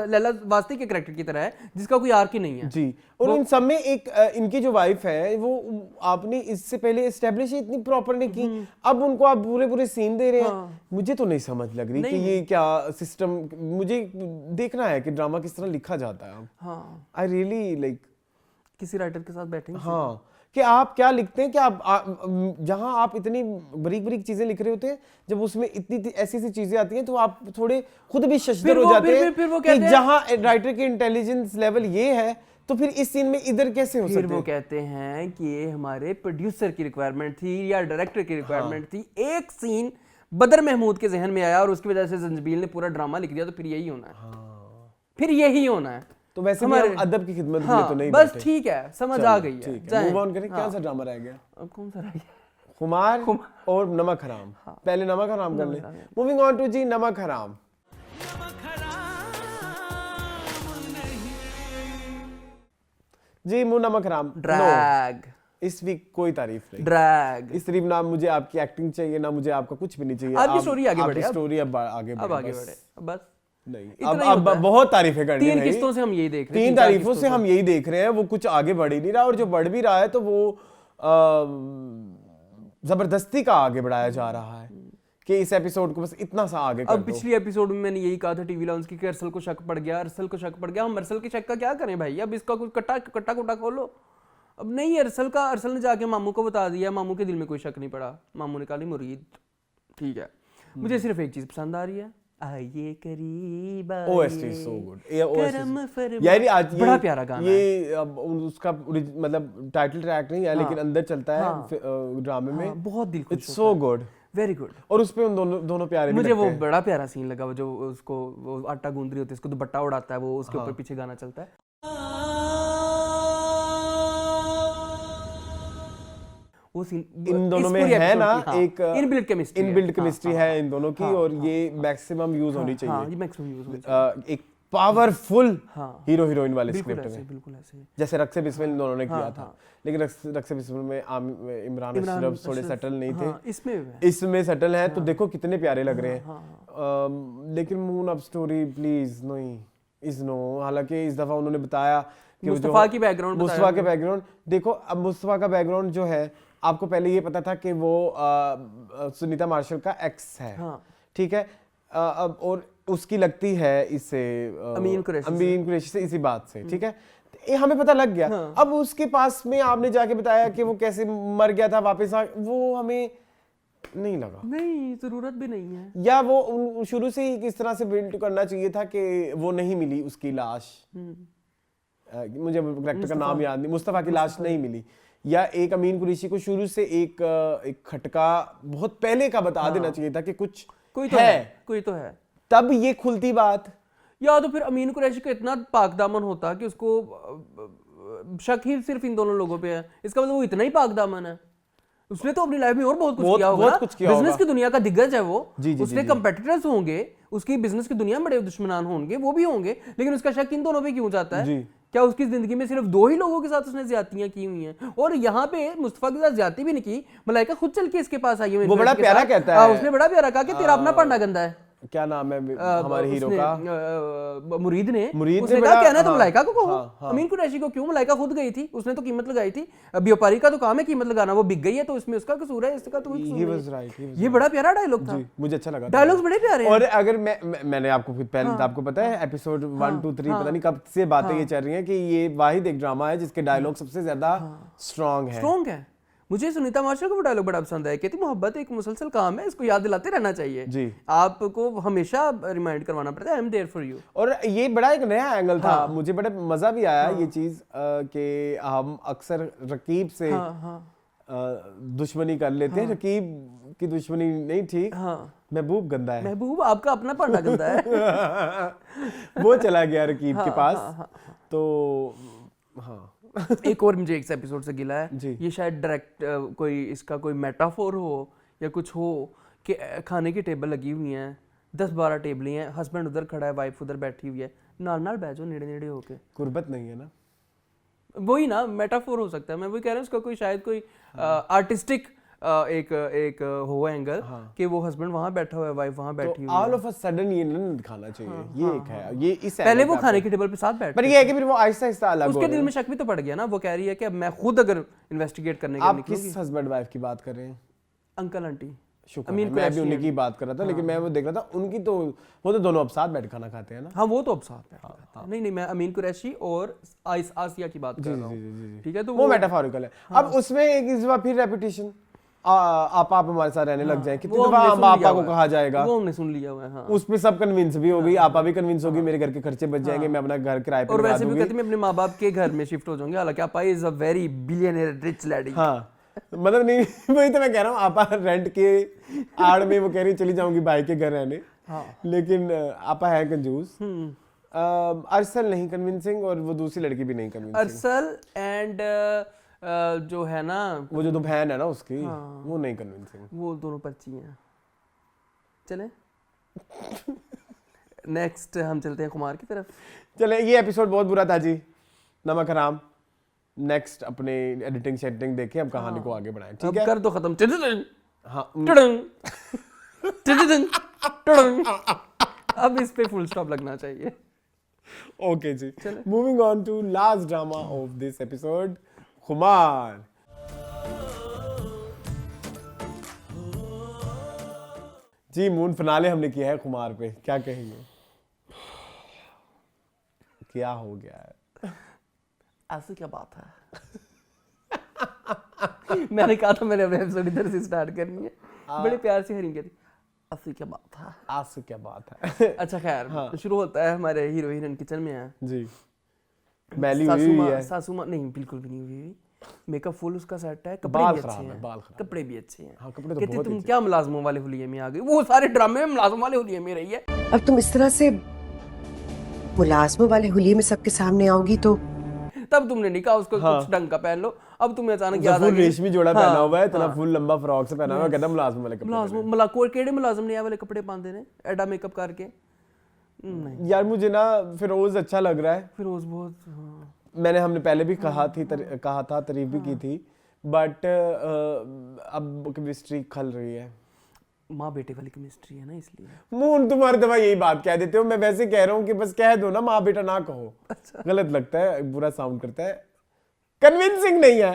लैला वास्ती के कैरेक्टर की तरह है, जिसका कोई आर्क ही नहीं है जी। और इन सब में एक इनकी जो वाइफ है वो आपने इससे पहले एस्टेब्लिश इतनी प्रॉपर नहीं की, अब उनको आप पूरे सीन दे रहे हैं। मुझे तो नहीं समझ लग रही कि ये क्या सिस्टम, मुझे देखना है कि ड्रामा किस तरह लिखा जाता है। हाँ, आई रियली लाइक किसी राइटर के साथ बैठेंगे। हाँ, कि आप क्या लिखते हैं कि आप जहां आप इतनी बारीक चीजें लिख रहे होते हैं, जब उसमें इतनी ऐसी चीजें आती हैं तो आप थोड़े खुद भी शशदर हो जाते हैं कि जहां राइटर की इंटेलिजेंस लेवल ये है तो फिर इस सीन में इधर कैसे हो सकते हैं? फिर वो कहते हैं कि ये हमारे प्रोड्यूसर की रिक्वायरमेंट थी या डायरेक्टर की रिक्वायरमेंट थी। एक सीन बदर महमूद के जहन में आया और उसकी वजह से जंजील ने पूरा ड्रामा लिख दिया, तो फिर यही होना है। फिर यही होना है। तो वैसे भी हम अदब की खिदमत के लिए तो नहीं बस बैठे। ठीक है, समझ आ गई है। मूव ऑन करें। क्या सा ड्रामा रह गया? अब कौन सा रह गया? खुमार और नमक हराम। पहले नमक हराम कर ले। मूविंग ऑन टू जी नमक हराम। जी नमक हराम ड्रैग। इस वीक कोई तारीफ नहीं, ड्रैग। इस तारीफ ना मुझे आपकी एक्टिंग चाहिए, ना मुझे आपका कुछ भी नहीं चाहिए। आपकी स्टोरी आगे बढ़े, स्टोरी अब आगे अब आगे बढ़े बढ़े बस। नहीं, इतना ही अब होता है। बहुत तारीफें करनी है। 3 किस्तों से हम यही देख रहे हैं, 3 तारीफों से हम यही देख रहे हैं, वो कुछ आगे बढ़ ही नहीं रहा, और जो बढ़ भी रहा है तो वो जबरदस्ती का आगे बढ़ाया जा रहा है कि इस एपिसोड को बस इतना सा आगे कर अब दो। पिछली एपिसोड में मैंने यही कहा था टीवी लॉन्च की कि अरसल को शक पड़ गया, अरसल को शक पड़ गया। हम अरसल के शक का क्या करें भाई? अब इसका कुछ कट्टा खोलो। अब नहीं, अरसल ने जाके मामू को बता दिया, मामू के दिल में कोई शक नहीं पड़ा, मामू ने कहा नहीं मुरीद ठीक है। मुझे सिर्फ एक चीज पसंद आ रही है, आइए करीब OST is so good। ये करम OST फरमा। यार आज ये बड़ा प्यारा गाना है। ये अब उसका मतलब टाइटल ट्रैक नहीं है, लेकिन अंदर चलता है ड्रामे में, बहुत दिल खुश it's so good, very good. और उस पे उन दोनों प्यारे भी मुझे लगते वो हैं। बड़ा प्यारा सीन लगा, वो जो उसको वो आटा गूंद रही होती है, उसको दुपट्टा उड़ाता है, वो उसके ऊपर पीछे गाना चलता है। वो सीन इन दोनों में है ना एक इनबिल्ट केमिस्ट्री है इन दोनों की, और ये मैक्सिमम यूज होनी चाहिए। ये मैक्सिमम यूज होनी चाहिए। एक पावरफुल हाँ। हीरो हीरोइन वाले बिल्कुल स्क्रिप्ट ऐसे, में, बिल्कुल ऐसे। जैसे रक्से बिस्मिल इन्होंने हाँ, किया था, हाँ। लेकिन रक्से बिस्मिल में इमरान अशरफ थोड़े सेटल नहीं थे, इसमें सेटल है, तो देखो कितने प्यारे लग रहे हैं। लेकिन मून अब स्टोरी प्लीज नहीं, इज नो। हालांकि इस दफा उन्होंने बताया कि मुस्तफा की बैकग्राउंड मुस्तफा के बैकग्राउंड देखो। अब मुस्तफा का बैकग्राउंड जो है, आपको पहले ये पता था कि वो सुनीता मार्शल का एक्स है, हाँ। ठीक है। अब और उसकी लगती है इससे अमीन कुरैशी से इसी बात से, ठीक है। ये हमें पता लग गया। हाँ। अब उसके पास में आपने जाके बताया कि वो कैसे मर गया था, वापस आ, वो हमें नहीं लगा, नहीं जरूरत भी नहीं है। या वो शुरू से ही किस तरह से बिल्ड करना चाहिए था कि वो नहीं मिली उसकी लाश। मुझे करेक्टर का नाम याद नहीं, मुस्तफा की लाश नहीं मिली, या एक अमीन कुरैशी को शुरू से एक खटका बहुत पहले का बता देना चाहिए था कि कुछ कोई तो है, कोई तो है, तब ये खुलती बात। या तो फिर अमीन कुरैशी का इतना पाकदामन होता कि उसको शक ही सिर्फ इन दोनों लोगों पे है, इसका मतलब वो इतना ही पाकदामन है। उसने तो अपनी लाइफ में और बहुत कुछ किया होगा, बहुत कुछ किया बिजनेस होगा। की दुनिया का दिग्गज है वो। जी, उसके कंपेटिटर्स होंगे, उसकी बिजनेस की दुनिया में बड़े दुश्मनान होंगे, वो भी होंगे, लेकिन उसका शक इन दोनों पे क्यों जाता है? क्या उसकी जिंदगी में सिर्फ 2 ही लोगों के साथ उसने ज्यादतियां की हुई हैं? और यहाँ पे मुस्तफा के साथ ज्यादती भी नहीं की, मलाइका खुद चल के इसके पास आई है। वो बड़ा प्यारा कहता है, उसने बड़ा प्यारा कहा कि तेरा अपना पांडा गंदा है। क्या नाम है हमारे हीरो का? मुरीद ने उसने कहा कहना तो मलाइका को कहो। हाँ। अमीन कुरैशी को क्यों? मलाइका खुद गई थी, उसने तो कीमत लगाई थी। व्यापारी का तो काम है कीमत लगाना, वो बिक गई है तो इसमें उसका कसूर है, इसका तो कोई कसूर नहीं है। ये बड़ा प्यारा डायलॉग था, मुझे अच्छा लगा। डायलॉग्स बड़े प्यारे हैं। और अगर मैंने आपको पहले आपको पता है एपिसोड 1 2 3 पता नहीं कब से बातें ये चल रही हैं कि ये वाहिद एक ड्रामा है जिसके डायलॉग सबसे ज्यादा स्ट्रॉन्ग है। मुझे सुनीता मार्शल का वो डायलॉग बड़ा पसंद है, कहती मोहब्बत एक मुसलसल काम है, इसको याद दिलाते रहना चाहिए जी। आपको हमेशा रिमाइंड करवाना पड़ता है, I am there for you. और ये बड़ा एक नया एंगल था, मुझे बड़ा मजा भी आया ये चीज कि हम अक्सर रकीब से दुश्मनी कर लेते हैं। रकीब की दुश्मनी नहीं ठीक, महबूब गंदा है। महबूब आपका अपना पांडा गंदा है। वो चला गया रकीब के पास। तो हाँ एक और मुझे एक एपिसोड से गिला है जी। ये शायद डायरेक्ट कोई इसका कोई मेटाफोर हो या कुछ हो कि खाने की टेबल लगी हुई है, 10-12 टेबलें हैं, हस्बैंड उधर खड़ा है, वाइफ उधर बैठी हुई है, नाल बैठ जाओ नेड़े नेड़े होके। कुर्बत नहीं है ना, वही ना मेटाफोर हो सकता है। मैं वही कह रहा हूँ उसका कोई शायद कोई आर्टिस्टिक एक हो एंगल कि वो हस्बैंड वहां बैठा हुआ है, वाइफ वहां बैठी हुई है। ऑल ऑफ अ सडन ये नहीं दिखाना चाहिए। ये एक है, ये इस पहले वो खाने की टेबल पे साथ बैठ, पर ये है कि फिर वो आहिस्ता आहिस्ता अलग हो उसके दिल में शक भी तो पड़ गया ना। वो कह रही है कि अब मैं खुद अगर इन्वेस्टिगेट करने के लिए आप किस हस्बैंड वाइफ की बात कर रहे हैं? अंकल आंटी शुक्र है, मैं भी उन्हीं की बात कर रहा था, लेकिन मैं वो देख रहा था उनकी तो वो तो दोनों अब साथ बैठ खाना खाते हैं ना। हाँ वो तो अब साथ बैठ खाते हैं। नहीं मैं अमीन कुरैशी और आसिया की बात कर रहा हूँ, ठीक है। तो वो मेटाफोरिकल है। अब उसमें एक इस बार फिर रेपिटेशन, आप हमारे साथ रहने लग जाए, कितनी दफा आपा को कहा जाएगा, वो हमने सुन लिया हुआ है। हाँ। उसमें सब कन्विंस भी हो गई, आपा भी कन्विंस होगी, मेरे घर के खर्चे बच जाएंगे, मैं अपना घर किराए पे और लगा वैसे भी दूंगी। कहती मैं अपने माँ बाप के घर में शिफ्ट हो जाऊंगी, हालांकि आपा is a very billionaire rich lady. हाँ मतलब नहीं, वही तो मैं कह रहा हूँ, आपा रेंट के आड़ में वो कह रही चली जाऊंगी भाई के घर रहने, लेकिन आपा है कंजूस। अरसल नहीं कन्विंसिंग और वो दूसरी लड़की भी नहीं कन्विंसिंग। अरसल एंड जो है ना वो जो बहन है ना उसकी, वो नहीं कन्विंसिंग। वो दोनों पर्ची हैं। चले नेक्स्ट हम चलते हैं कुमार की तरफ। चले, ये एपिसोड बहुत बुरा था जी, नमक हराम। नेक्स्ट अपने एडिटिंग शेडिटिंग देखें, अब कहानी को आगे बढ़ाएं, ठीक है? कर दो खत्म। हाँ अब इस पे फुल स्टॉप लगना चाहिए। ओके जी, moving on to last drama of this episode, Khumar. जी मून फिनाले हमने किया है खुमार पे, क्या कहेंगे? क्या हो गया है? ऐसी क्या बात है? मैंने कहा था मैंने अपने एपिसोड इधर से स्टार्ट करनी है, बड़े प्यार से हरीम कहती ऐसी क्या बात है, ऐसी क्या बात है। अच्छा खैर शुरू होता है, हमारे हीरो हीरोइन किचन में है जी, मैली हुई है, सासू माँ नहीं बिल्कुल भी नहीं हुई, मेकअप फुल उसका सेट है, बाल कपड़े भी खराब अच्छे है, हैं, बाल खराब, कपड़े भी अच्छे हैं। हाँ कपड़े तो कहती बहुत तुम अच्छे। क्या मुलाजमों वाले हुलिये में आ गई, वो सारे ड्रामे में मुलाजमों वाले हुलिये में रही है। अब तुम इस तरह से मुलाजमों वाले हुलिये में सबके सामने आओगी तो तब तुमने नहीं कहा उसको कुछ ढंग का पहन लो, अब तुम्हें अचानक याद आ फुल गया रेशमी जोड़ा पहना हुआ है, इतना फुल लंबा फ्रॉक से पहना हुआ है, कहता मुलाजम वाले कपड़े। मुलाजम मलाकोर केड़े मुलाजम ने ये वाले कपड़े पांदे ने एडा मेकअप करके? नहीं यार मुझे ना फिरोज अच्छा लग रहा है, फिरोज बहुत मैंने हमने पहले भी कहा था, तारीफ भी की थी, बट अब केमिस्ट्री खल रही है। माँ बेटे वाली केमिस्ट्री है ना, इसलिए। मुंह तुम्हारे दवा यही बात कह देते हो, मैं वैसे कह रहा हूँ कि बस कह दो ना माँ बेटा ना कहो। अच्छा। गलत लगता है, बुरा साउंड करता है, कन्विंसिंग नहीं है।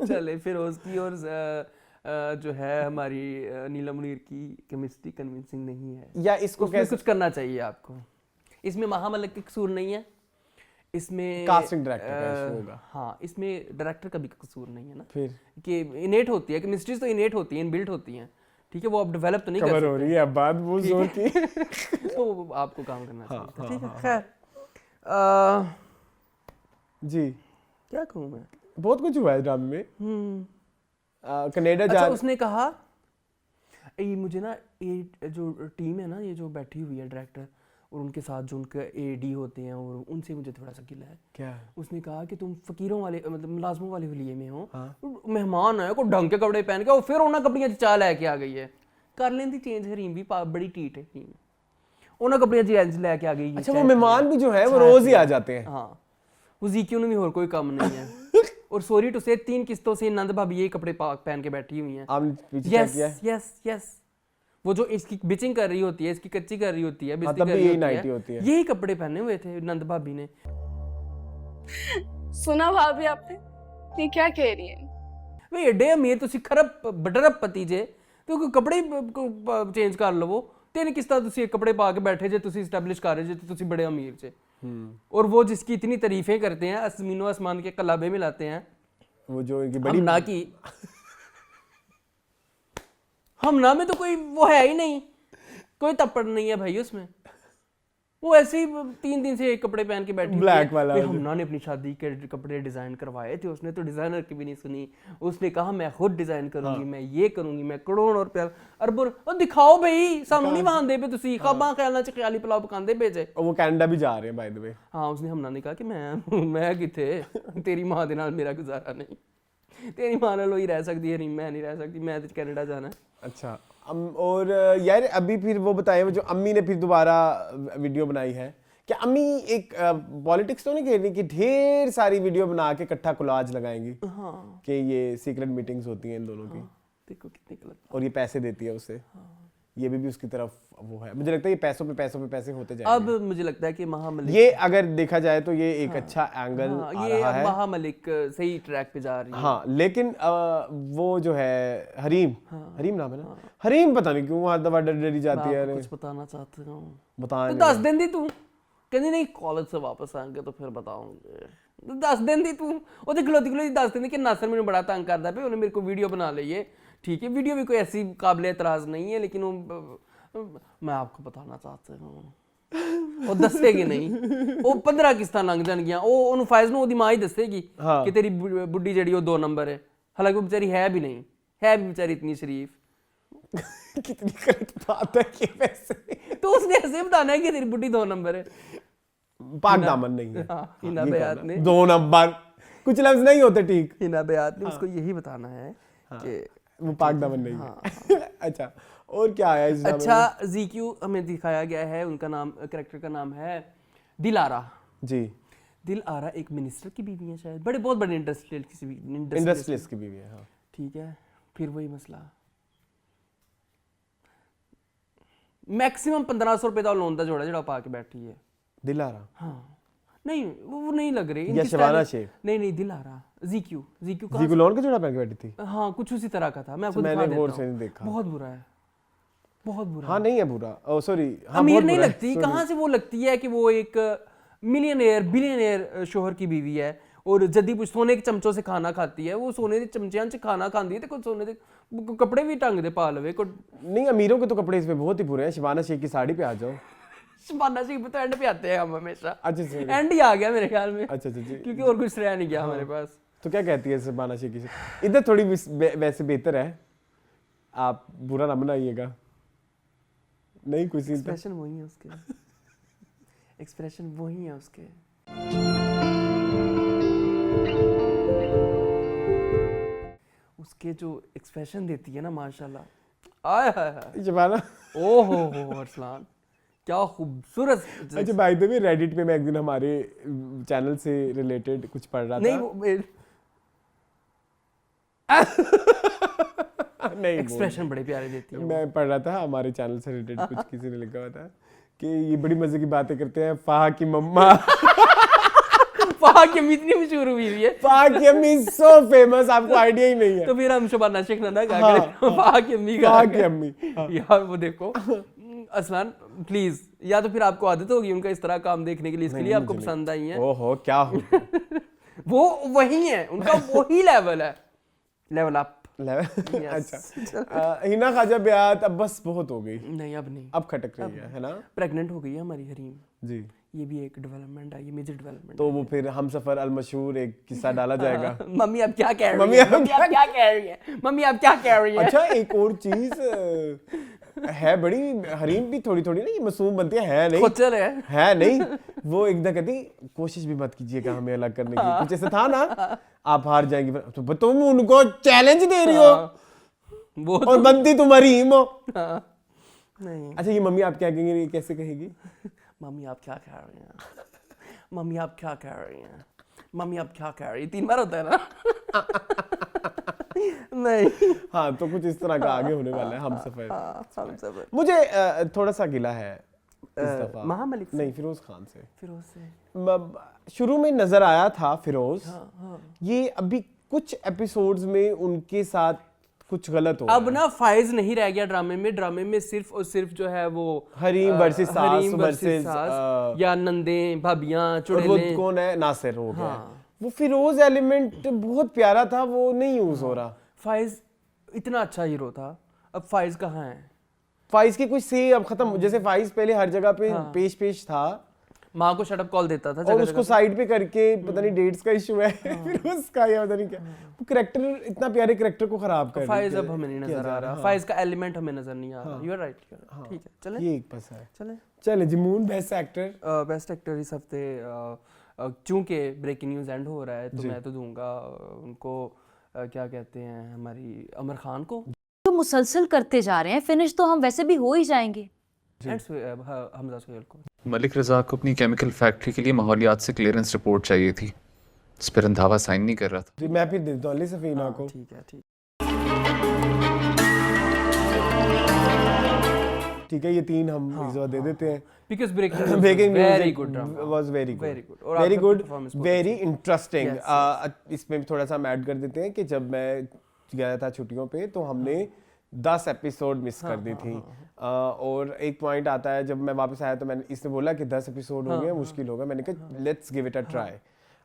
चले फिरोज की और जो है हमारी नीलम मुनीर की केमिस्ट्री कन्विंसिंग नहीं है, या इसको उसमें कैसे कुछ करना चाहिए आपको। इसमें महामलिक का कसूर नहीं है, इसमें कास्टिंग डायरेक्टर का इशू होगा। हाँ, इसमें डायरेक्टर का भी कसूर नहीं है ना, फिर कि इनेट होती है केमिस्ट्री, तो इनेट होती है, इनबिल्ट होती है, ठीक है, वो आप डेवलप तो नहीं कर खबर हो रही है अब बात वो जोर की। सकते, तो आपको काम करना चाहिए, ठीक है। खैर जी क्या कहूँ मैं, बहुत कुछ हुआ है ड्रामे में। कनाडा जा अच्छा उसने कहा ये मुझे ना, ये जो टीम है ना, ये जो बैठी हुई है डायरेक्टर और उनके साथ जो उनके एडी होते हैं, और उनसे मुझे थोड़ा सा गिला है। क्या उसने कहा कि तुम फकीरों वाले मतलब मुलाजमों वाले हुलिये में हो, हाँ। मेहमान है को ढंग के कपड़े पहन के, और फिर उन्हें कपड़ियां चाल लेके आ गई है, कर लेंदी चेंज। हरीम भी बड़ी टीट है टीम, उन्हें कपड़ियां चेंज लेके आ गई। अच्छा वो मेहमान भी जो है वो रोज ही आ जाते हैं। हाँ, वो जीक्यू ने भी और कोई कम नहीं है। और सॉरी टू से 3 किस्तों से नंद भाभी ये कपड़े पहन के बैठी हुई हैं। आपने पीछे चेक किया? यस वो जो इसकी बिचिंग कर रही होती है, इसकी कच्ची कर रही होती है, बिस्ती तब कर भी रही यही नाइटी होती है। यही कपड़े पहने हुए थे नंद भाभी ने। सुना भाभी आपने ये क्या कह रही है? वे एडे अमीर तुसी खरब बडरब पति जे, तो कोई कपड़े चेंज कर लवो। 3 किस्तां तुसी कपड़े पा के बैठे जे, तुसी एस्टैब्लिश कर रहे जे, तुसी बड़े अमीर जे। और वो जिसकी इतनी तारीफें करते हैं, आसमीनो आसमान के कलाबे मिलाते हैं, वो जो इनकी बड़ी हमना की हमना में तो कोई वो है ही नहीं, कोई तप्पड़ नहीं है भाई उसमें। वो ऐसे ही 3 दिन से एक कपड़े पहन के बैठी ब्लैक वाला है। हमना ने अपनी शादी के कपड़े डिजाइन करवाए थे, उसने तो डिजाइनर की भी नहीं सुनी। उसने कहा मैं खुद डिजाइन करूंगी, मैं ये करूंगी, मैं करोड़ रुपया अरबों। और दिखाओ भाई सानू नहीं वहांदे पे तुसी खाबा ख्यालां च ख्याली पुलाव पकांदे भेजे। वो कनाडा भी जा रहे हैं बाय द वे। हाँ, उसने हमना ने कहा कि मैं किथे तेरी मां दे नाल मेरा गुजारा नहीं, तेरी मां नाल ही रह सकदी है, मैं नहीं रह सकती, मैं तो कनाडा जाना है। अच्छा और यार अभी फिर वो बताए वो जो अम्मी ने फिर दोबारा वीडियो बनाई है, क्या अम्मी एक पॉलिटिक्स तो नहीं कह रही कि ढेर सारी वीडियो बना के इकट्ठा कोलाज लगाएंगी? हाँ, कि ये सीक्रेट मीटिंग्स होती हैं इन दोनों की, देखो कितनी गलत। और ये पैसे देती है उसे। ये भी उसकी तरफ वो है, मुझे लगता है ये पैसों पे पैसे होते अब जाएंगे। मुझे लगता है कि महामलिक, ये अगर देखा जाए तो ये एक अच्छा एंगल हाँ, आ ये रहा अब है। महामलिक सही ट्रैक पे जा रही है। हाँ लेकिन वो जो है हरीम नाम है ना, हरीम पता नहीं क्यों हर दफा डरी जाती है। मैं कुछ बताना चाहती हूँ, बता तो 10 दिन दी तू कहती नहीं कॉलेज से वापस आएंगे तो फिर बताऊंगे। 10 दिन दी तू ਉਹਦੇ ਖਲੋਤੀ 10 दिन कि नासर मैंने बड़ा तंग करता पे, उन्हें मेरे को वीडियो बना ली है, ठीक है, वीडियो भी कोई ऐसी काबिल एतराज नहीं है, लेकिन मैं आपको बताना चाहती हूँ वो दसेगी नहीं। वो 15 किस्तां लंघ जाएंगियां, वो फायज ਨੂੰ ਉਹਦੀ ਮਾਂ ही दसेगी कि तेरी बुड्ढी जड़ी वो 2 नंबर है, हालांकि वो बेचारी है भी नहीं, है भी बेचारी इतनी शरीफ। कितनी गलत बात है कि वैसे तो उसने ऐसे बताना है कि तेरी बुड्ढी 2 नंबर है। पाक दामन नहीं है। हाँ, हिना बयात ने 2 नंबर कुछ लफ्ज नहीं होते, ठीक, हिना बयात ने उसको यही बताना है कि वो पाक दामन नहीं है। अच्छा और क्या आया इस ड्रामे में? अच्छा जीक्यू हमें दिखाया गया है, उनका नाम कैरेक्टर का नाम है दिलारा जी। दिलारा एक मिनिस्टर की बीवी है शायद, बहुत बड़े इंडस्ट्रियलिस्ट की बीवी है। हाँ ठीक है, फिर वही मसला, मैक्सिमम 1500 रुपए का लोन का जोड़ा जड़ा पा के बैठी है दिलारा। हाँ नहीं वो नहीं लग रही या शबाना शेख? नहीं दिलारा, जीक्यू जीक्यू लोन का जोड़ा पहन के बैठी थी। हाँ कुछ उसी तरह का था, मैं आपको मैंने दिखा गौर देता से हूँ। नहीं देखा। बहुत बुरा है, बहुत बुरा। हाँ नहीं है बुरा, ओ सॉरी, हाँ अमीर बहुत नहीं बुरा है, लगती, sorry। कहाँ से वो लगती है कि वो एक मिलियनेयर बिलियनेयर शोहर की बीवी है, और जदी कुछ सोने के चमचों से खाना खाती है, वो सोने के चमचियां से खाना खाती है, तो कुछ सोने के कपड़े भी ढंग दे पा लवे। नहीं अमीरों के तो कपड़े इसमें बहुत ही बुरे हैं। शबाना शेख की साड़ी पे आ जाओ। शबाना शेख पे तो एंड पे आते हैं हम हमेशा। अच्छा सही। एंड ही आ गया मेरे ख्याल में। अच्छा जी। क्योंकि और कुछ रह नहीं गया हमारे पास। तो क्या कहती है शबाना शेख की? इधर थोड़ी वैसे बेहतर है, आप बुरा ना बनाइएगा। नहीं कुछ एक्सप्रेशन वही है उसके, एक्सप्रेशन वही है उसके। उसके जो एक्सप्रेशन देती है ना माशाल्लाह, आय हाय हाय शबाना। ओहो हो अरसलान क्या खूबसूरत। अच्छा भाई तो भी रेडिट पे मैं एक दिन हमारे चैनल से रिलेटेड कुछ पढ़ रहा था। नहीं वो नहीं एक्सप्रेशन बड़े प्यारे देती है वो। मैं पढ़ रहा था हमारे चैनल से रिलेटेड कुछ किसी ने लिखा हुआ था कि ये बड़ी मजे की बातें करते हैं फाहा की मम्मा। फाहा की अम्मी इतनी मशहूर हुई है, फाहा की अम्मी सो फेमस, आपको आइडिया ही नहीं है। तो फिर हम शबाना शेख ना क्या हाँ, करें, फाहा की अम्मी का फाहा की अम्मी, यार वो देखो असलान प्लीज, या तो फिर आपको आदत होगी उनका इस तरह काम देखने के लिए, इसके लिए आपको पसंद आई है। ओहो क्या हो वो वही है, उनका वही लेवल है, लेवल अप। अच्छा हिना ख्वाजा बेयात अब बस बहुत हो गई, नहीं अब नहीं, अब खटक रही है ना? प्रेग्नेंट हो गई है हमारी हरीम जी, ये भी एक डेवलपमेंट है, ये मेजर डेवलपमेंट। तो वो फिर हम सफर अल मशहूर एक किस्सा डाला जाएगा। मम्मी अब क्या कह रही मम्मी है, अब मम्मी अब क्या कह रही है, मम्मी अब क्या कह रही है। अच्छा एक और चीज है बड़ी, हरीम भी थोड़ी थोड़ी ना ये मासूम बनती है नहीं, खोचर है नहीं, वो एकदम कहती कोशिश भी मत कीजिएगा हमें अलग करने की, कुछ ऐसा था ना, आप हार जाएंगी तो तुम उनको चैलेंज दे रही हो वो और बनती तुम हरीम हो। नहीं, अच्छा ये मम्मी आप क्या कहेंगी, ये कैसे कहेगी? मम्मी आप क्या कह रही हैं, मम्मी आप क्या कह रही हैं, मम्मी आप क्या कह रही हैं, 3 बार होता है ना। नहीं हाँ तो कुछ इस तरह का आगे होने वाला है हम सफर। हम सब मुझे थोड़ा सा गिला है इस दफा, महामलिक से? नहीं फिरोज खान से। फिरोज से शुरू में नजर आया था फिरोज, ये अभी कुछ एपिसोड्स में उनके साथ कुछ गलत हो रहा अब ना फाइज नहीं रह गया ड्रामे में, ड्रामे में सिर्फ और सिर्फ जो है वो हरीम वर्सेस सास हरीम वर्सेस सास, या नंदे भाभियां और वो चुड़ैलें। कौन है, नासिर हो गया। हाँ। वो फिरोज एलिमेंट बहुत प्यारा था, वो नहीं यूज हो रहा। फाइज इतना अच्छा हीरो था, अब फाइज कहाँ है? फाइज की कुछ से अब खत्म, जैसे फाइज पहले हर जगह पे पेश था, माँ को शटअप कॉल देता था और जगह उसको जगह। साइड पे करके पता नहीं डेट्स का इशू है फिर उसका या पता नहीं क्या, वो कैरेक्टर इतना प्यारे कैरेक्टर को खराब कर फाइज दिया। अब हमें नहीं नजर आ रहा, हाँ। फाइज का एलिमेंट हमें नजर नहीं आ रहा। यू आर राइट, ठीक है चलें ये एक बस है। चलें। चले जिमून बेस्ट एक्टर, बेस्ट एक्टर इस हफ्ते चूंकि ब्रेकिंग न्यूज़ एंड हो रहा है तो मैं तो दूंगा उनको, क्या कहते हैं, हमारी अमर खान को। तो मुसलसल करते जा रहे हैं, फिनिश तो हम वैसे भी हो ही जाएंगे। एंड हमजा सुहेल को। मलिक रज़ा को अपनी केमिकल फैक्ट्री के लिए माहौलियात से क्लियरेंस रिपोर्ट चाहिए थी, इस पर रंधावा साइन नहीं कर रहा था। जी मैं फिर दे देता हूँ अली सफीना को। ठीक है ठीक है ये 3 हम इस बार दे देते हैं, because breaking very good drama was very very good, good, very good, very interesting. Yes, इसमें थोड़ा सा हम ऐड कर देते हैं कि जब मैं गया था छुट्टियों पे तो हमने 10 एपिसोड मिस कर दी थी, और एक पॉइंट आता है जब मैं वापस आया तो मैंने, इसने बोला कि 10 एपिसोड हो गए, मुश्किल होगा, मैंने कहा let's give it a try,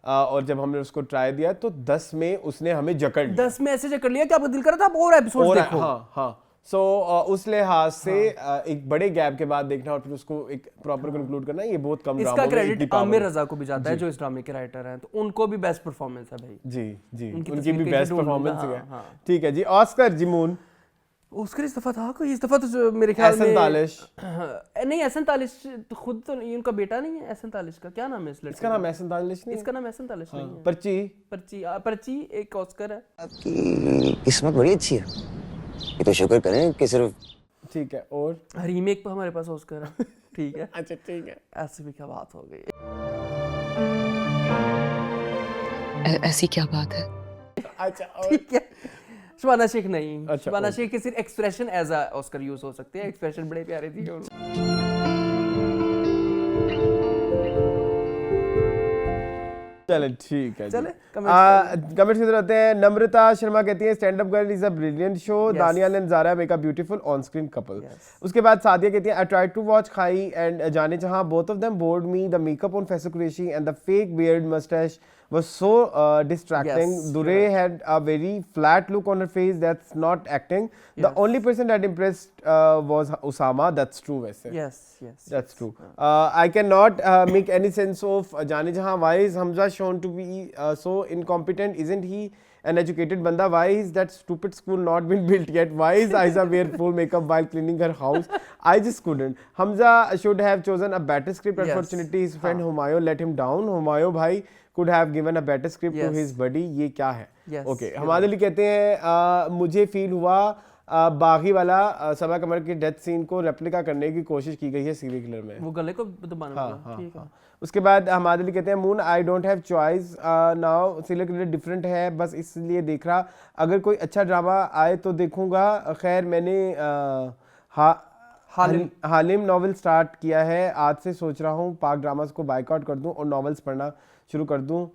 और जब हमने उसको ट्राई दिया तो 10 में उसने हमें जकड़ लिया। 10 में ऐसे जकड़ लिया कि आपको दिल कर रहा था आप और एपिसोड देखो। हाँ सो उस लिहाज से एक बड़े गैप के बाद देखना और फिर उसको एक प्रॉपर कंक्लूड करना, ये बहुत कम इसका क्रेडिट आमिर रजा को भी जाता है जो इस ड्रामे के राइटर हैं, तो उनको भी बेस्ट परफॉर्मेंस है भाई। जी उनकी उनकी भी तस्वीर बेस्ट कहीं परफॉर्मेंस ढूंढूंगा, है। हाँ। ठीक है जी, ऑस्कर जिमून ऑस्कर इस दफा था कोई, इस दफा तो जो मेरे ख्याल में एहसन तालिश, नहीं एहसन तालिश तो खुद तो ये उनका बेटा नहीं है एहसन तालिश का, क्या नाम है इस लड़के इसका नाम एहसन तालिश नहीं है? इसका नाम एहसन तालिश नहीं है। पर्ची एक ऑस्कर है। आपकी किस्मत बड़ी अच्छी है, ये तो शुक्र करें कि सिर्फ। ठीक है, और रीमेक पे हमारे पास ऑस्कर है। ठीक है अच्छा ठीक है, ऐसे भी क्या बात हो गई। ऐसी क्या बात है? अच्छा और ठीक है, शबाना शेख नहीं, अच्छा, शबाना ओके। शेख के सिर्फ expression as a Oscar use हो सकते हैं, एक्सप्रेशन बड़े प्यारे थे। चले ठीक है, चले, कमेंट्स की तरफ आते हैं। नम्रता शर्मा कहती है stand up girl is a brilliant show, Danyal and Zara make a beautiful on screen couple. उसके बाद सादिया कहती है I tried to watch Khaie and Jaane Jahan, both of them bored me, the makeup on Faysal Quraishi and the fake beard mustache was so distracting. Yes, Dure had a very flat look on her face, that's not acting. The only person that impressed was Usama, that's true वैसे. Yes. That's true. I cannot make any sense of Jaane Jahan. Why is Hamza shown to be so incompetent? Isn't he an educated banda? Why is that stupid school not been built yet? Why is Aiza wear full makeup while cleaning her house? I just couldn't. Hamza should have chosen a better script. Yes. Unfortunately, his friend Humayun let him down. Humayun bhai could have given a better script to Yes. his buddy. ये क्या है? Yes, Okay. you're हमारे लिए कहते हैं मुझे feel हुआ बागी वाला सबा कमर के डेथ सीन को रेप्लिका करने की कोशिश की गई है सीरियल किलर में। वो गले को दबाना हाँ, पड़ा, हाँ, ठीक है। हाँ। उसके बाद हमाद अली कहते हैं moon I don't have choice now, select different है बस इसलिए देख रहा, अगर कोई अच्छा ड्रामा आए तो देखूंगा। खैर मैंने हालिम नॉवल स्टार्ट किया है, आज से सोच रहा हूँ पाक ड्रामास को बाइकआउट कर दूं और नॉवेल्स पढ़ना शुरू कर दूं।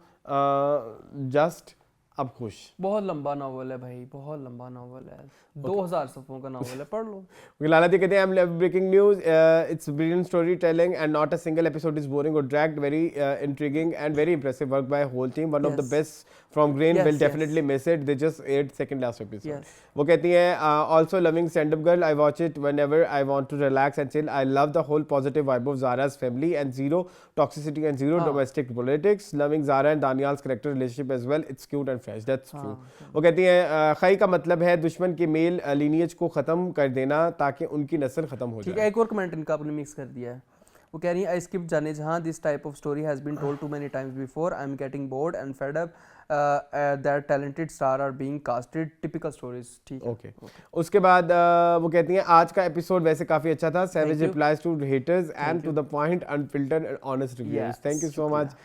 जस्ट अब खुश। बहुत लंबा नॉवल है भाई, बहुत लंबा नॉवल है, 2000 सफ़ों का नॉवल है, पढ़ लो। लाला जी कहते हैं I am breaking news, it's brilliant storytelling and not a single episode is boring और dragged, very intriguing and very impressive work by whole team, one of the best from Green, will definitely miss it, they just at second last episode. वो कहती हैं also loving stand up girl, I watch it whenever I want to relax and chill, I love the whole positive vibe of Zara's family and zero toxicity and zero domestic politics, loving Zara and Danyal's character relationship as well, it's cute and fresh, that's true. वो कहती हैं खई का मतलब है दुश्मन के mail lineage को ख़त्म कर देना ताकि उनकी नस्ल ख़त्म हो जाए। ठीक है, एक और कमेंट इनका आपने मिक्स कर दिया है। वो कह रही है आई skip Jaane Jahan, this type of story has been told too many times before, I am getting bored and fed up that talented star are being casted, typical stories. ठीक है, ओके। उसके बाद वो कहती हैं आज का एपिसोड वैसे काफ़ी अच्छा था, savage replies to haters and to the point, unfiltered and honest reviews, thank you so much.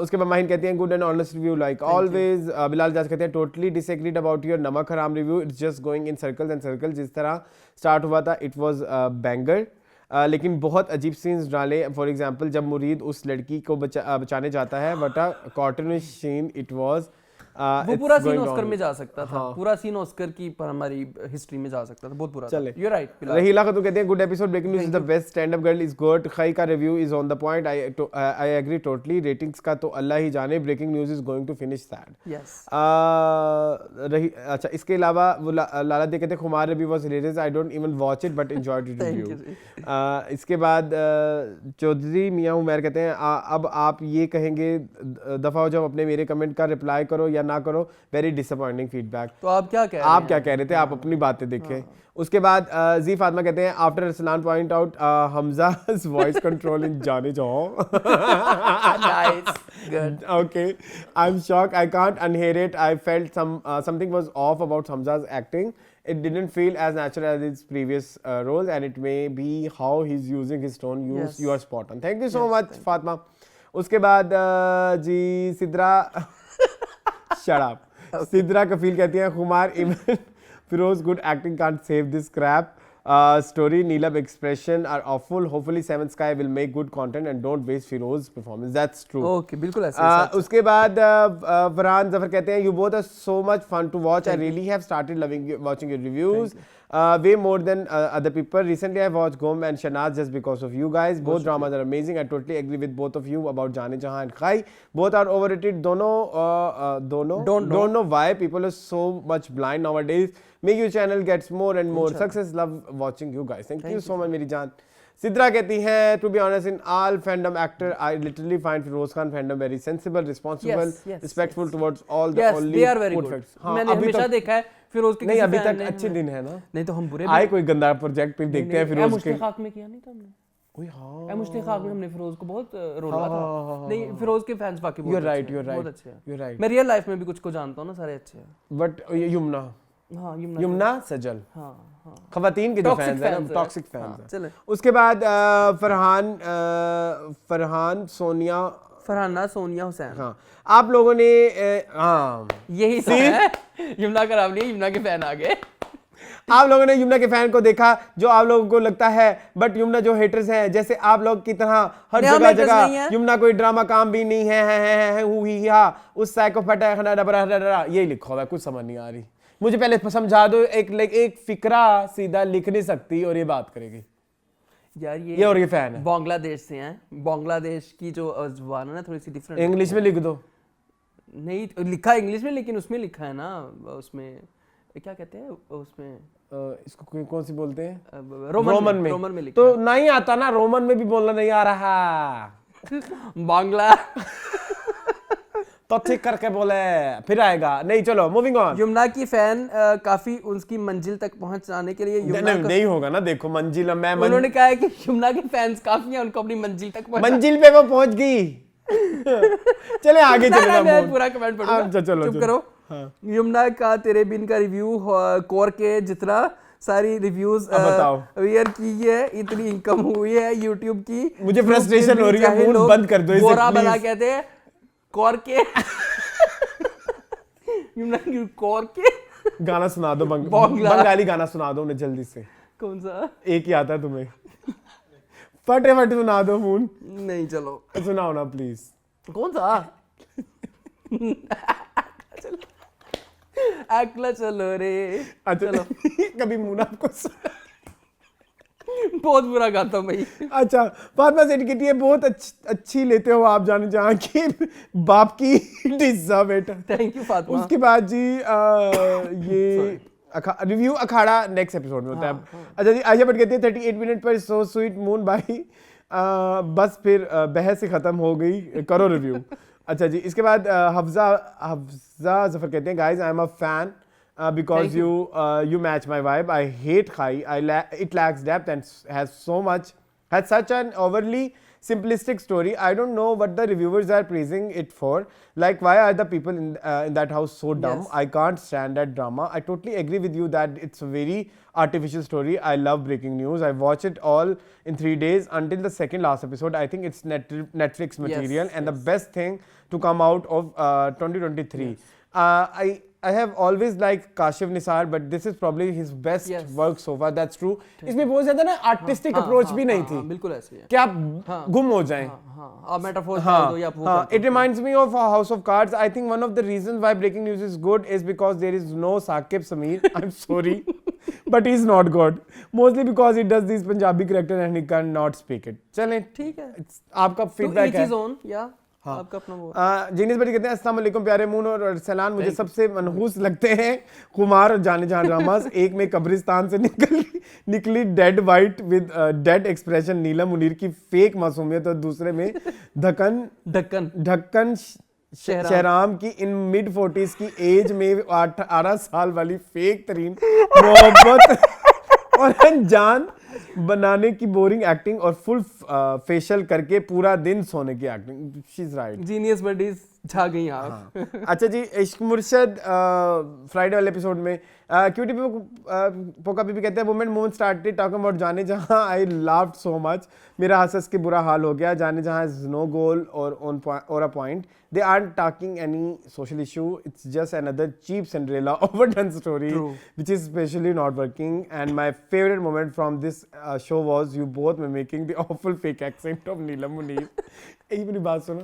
उसके बाद माहिन कहती हैं good and honest review like always. Bilal Jaaz कहते हैं totally disagreed about your Namak Haram review, it's just going in circles and circles, जिस तरह start हुआ था इट वाज बैंगर, लेकिन बहुत अजीब सीन्स डाले, फॉर एग्जांपल जब मुरीद उस लड़की को बचाने जाता है, but a cartoonish seen it was, वो पूरा सीन ऑस्कर में जा सकता था, पूरा सीन ऑस्कर की पर हमारी हिस्ट्री में जा सकता था, बहुत बुरा था। You right. रहीला खातून कहते हैं good episode, breaking news is the best, stand up girl is good, Khai का review is on the point, I agree totally, ratings का तो अल्लाह ही जाने, breaking news is going to finish that. Yes. अच्छा, इसके अलावा वो लाला दे कहते हैं Khumar review was hilarious, I don't even watch it but enjoyed the review. इसके बाद चौधरी मियां उमर कहते हैं अब आप ये कहेंगे दफा हो जाओ, अपने मेरे कमेंट का रिप्लाई करो या ना करो, वेरी डिसअपॉइंटिंग फीडबैक। तो आप क्या कह रहे हैं? आप क्या कह रहे थे, आप अपनी बातें देखें। उसके बाद जी फातिमा कहते हैं after Ruslan point out Hamza's voice control in जाने जाओ, nice, good, okay, I'm shocked, I can't unhear it, I felt something was off about Hamza's acting, it didn't feel as natural as his previous roles and it may be how he's using his tone, you are spot on, thank you so much Fatma। उसके बाद जी Sidra shut up, Sidra कफील कहती हैं Khumar even Feroze good acting can't save this crap story, Neelab expression are awful, hopefully Seventh Sky will make good content and don't waste Firoz performance, that's true। Okay, बिल्कुल ऐसे। उसके बाद फरहान जफर कहते हैं you both are so much fun to watch, I really have started loving watching your reviews way more than other people, recently I watched Gom and Shanaz just because of you guys, both dramas are amazing, I totally agree with both of you about Jaane Jahan and Khai, both are overrated, don't know why people are so much blind nowadays, make your channel gets more and more success, love watching you guys, thank you so much मेरी जान। सिद्रा कहती हैं to be honest in all fandom actor I literally find Firoz Khan fandom very sensible, responsible, respectful towards all the only they are very good। मैंने हमेशा देखा है फिरोज के, नहीं अभी तक अच्छे दिन है ना, नहीं तो हम बुरे आए कोई गंदा प्रोजेक्ट पे देखते हैं फिरोज के, खाक में किया नहीं था हमने, ओए हां मुश्किल खाक में हमने फिरोज को बहुत रोला था। नहीं फिरोज के फैंस बाकी बहुत अच्छे हैं, you're right, मैं रियल लाइफ में भी कुछ को जानता हूं ना, सारे अच्छे हैं, बट यमुना, हाँ यमुना सजल, हाँ हाँ, खवातीन के जो फैंस हैं ना, टॉक्सिक फैंस हैं। चले उसके बाद फरहान सोनिया हुसैन, हाँ आप लोगों ने हाँ यही है यमुना का नाम लिया, यमुना के फैन आ गए। आप लोगों ने यमुना के फैन को देखा जो आप लोगों को लगता है, बट यमुना जो हेटर्स हैं जैसे आप लोग की तरह हर जगह यमुना कोई ड्रामा काम भी नहीं है उस साइकोपैथ है, यही लिखा हुआ है, कुछ समझ नहीं आ रही मुझे, पहले समझा दो, एक फिक्रा सीधा लिख नहीं सकती और ये बात करेगी यार, ये और ये फैन है बांग्लादेश से हैं, बांग्लादेश की जो जुबान है ना थोड़ी सी डिफरेंट, इंग्लिश में लिख दो, नहीं लिखा इंग्लिश में, लेकिन उसमें लिखा है ना, उसमें क्या कहते हैं उसमें, इसको कौन सी बोलते हैं, रोमन में लिखा, तो नहीं आता ना, रोमन में भी बोलना नहीं आ रहा बांग्ला तो ठीक करके बोले फिर आएगा, नहीं चलो मूविंग ऑन। यमुना की फैन काफी उसकी मंजिल तक पहुंच जाने के लिए नहीं होगा ना, देखो मंजिल उन्होंने कहा है कि यमुना के फैंस काफी हैं, उनको अपनी मंजिल तक मंजिल पे वो पहुंच गई चले आगे चले, मैं पूरा कमेंट पढ़ूंगा, चुप करो। यमुना का तेरे बिन का रिव्यू कोर के जितना सारी रिव्यूज अब बताओ। वेयर की है, इतनी इनकम हुई है यूट्यूब की। मुझे तो frustration फिर भी हो रही है, चाहे मूड लोग बंद कर दो इसे, गोरा बना please। कहते हैं कौर के कौर के गाना सुना दो बांग्ला। बंगाली गाना सुना दो उन्हें जल्दी से, कौन सा? एक ही आता है तुम्हें। फटाफट सुना दो मून, नहीं चलो सुनाओ ना प्लीज। कौन सा? अकला चलो रे। अच्छा चलो कभी मून आपको बहुत बुरा गाता हूँ भाई। अच्छा फातिमा सेठ कहती है बहुत अच्छी लेते हो आप जाने जहाँ की बाप की deserve it. Thank you Fatima. उसके बाद जी ये रिव्यू अखाड़ा नेक्स्ट एपिसोड में होता है। अच्छा जी आयशा भट्ट कहती है 38 मिनट पर सो स्वीट मून भाई, बस फिर बहस ही खत्म हो गई, करो रिव्यू। अच्छा जी इसके बाद हफ्जा जफर कहते हैं guys I am a fan because you match my vibe. I hate Khai. It lacks depth and has such an overly simplistic story. I don't know what the reviewers are praising it for. Like, why are the people in that house so dumb? Yes. I can't stand that drama. I totally agree with you that it's a very artificial story. I love breaking news. I watched it all in 3 days until the second last episode. I think it's Netflix material and the best thing to come out of 2023. I have always liked Kashif Nisar, but this is probably his best work so far. That's true. इसमें बहुत ज़्यादा ना artistic approach भी नहीं थी, बिल्कुल ऐसे ही है कि आप गुम हो जाएं। आप मेटाफोर डाल दो या वो कर दो। It reminds me of House of Cards. I think one of the reasons why breaking news is good is because there is no Saqib Sameer. I'm sorry, but he's not good. Mostly because he does these Punjabi character and he cannot speak it. चलें ठीक है, आपका feedback है। zone या आपका अपना वो। Genius भाई कहते हैं अस्सलाम वालेकुम प्यारे मून और अरसलान, मुझे सबसे मनहूस लगते हैं कुमार और जाने जहां ड्रामास। एक में कब्रिस्तान से निकली dead white with dead expression Neelam Muneer की फेक मासूमियत, और दूसरे में ढक्कन शहराम की इन मिड 40s की एज में 18 साल वाली फेक तरीन मोहब्बत और अनजान बनाने की बोरिंग एक्टिंग और फुल फेशियल करके पूरा दिन सोने की acting. She is right. Genius buddies छा गई आप। हाँ। अच्छा जी इश्क मुर्शद फ्राइडे वाले एपिसोड में क्यूटी पोका भी कहते हैं women movement started talking about Jaane Jahan. I laughed so much, मेरा हंस के बुरा हाल हो गया। जाने जहां इज नो गोल और a point, they aren't talking any social issue, it's just another cheap Cinderella overdone story. True. Which is especially not working. And my favorite moment from this show was you both mimicking the awful fake accent of Neelam Munir. एक मेरी बात सुनो,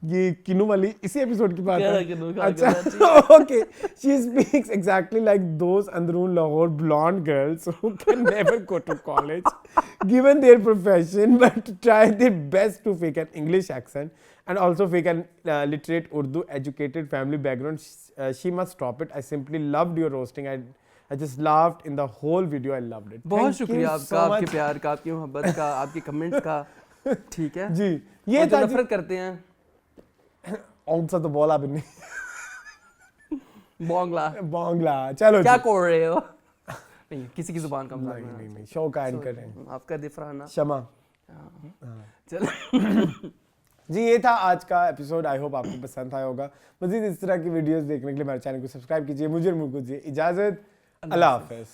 ये किन्नू वाली इसी episode की बात है। अच्छा okay, she speaks exactly like those अंदरून Lahore blonde girls who can never go to college given their profession but try their best to fake an English accent and also fake an literate Urdu educated family background. She must stop it. I simply loved your roasting. I just laughed in the whole video. I loved it. बहुत शुक्रिया आपका, आपके प्यार का, आपकी मोहब्बत का, आपके कमेंट्स का। ठीक है जी, ये था नफरत करते हैं आउटसाइड द बॉल आपने बांग्ला चलो क्या कर रहे हो? नहीं किसी की जुबान का नहीं शो का एंड कर रहे हैं आपका दिफराना क्षमा। चलो जी ये था आज का एपिसोड। आई होप आपको पसंद आया होगा। मजीद इस तरह की वीडियोस देखने के लिए हमारे चैनल को सब्सक्राइब कीजिए। मुझे कीजिए इजाजत। अल्लाह हाफिज़।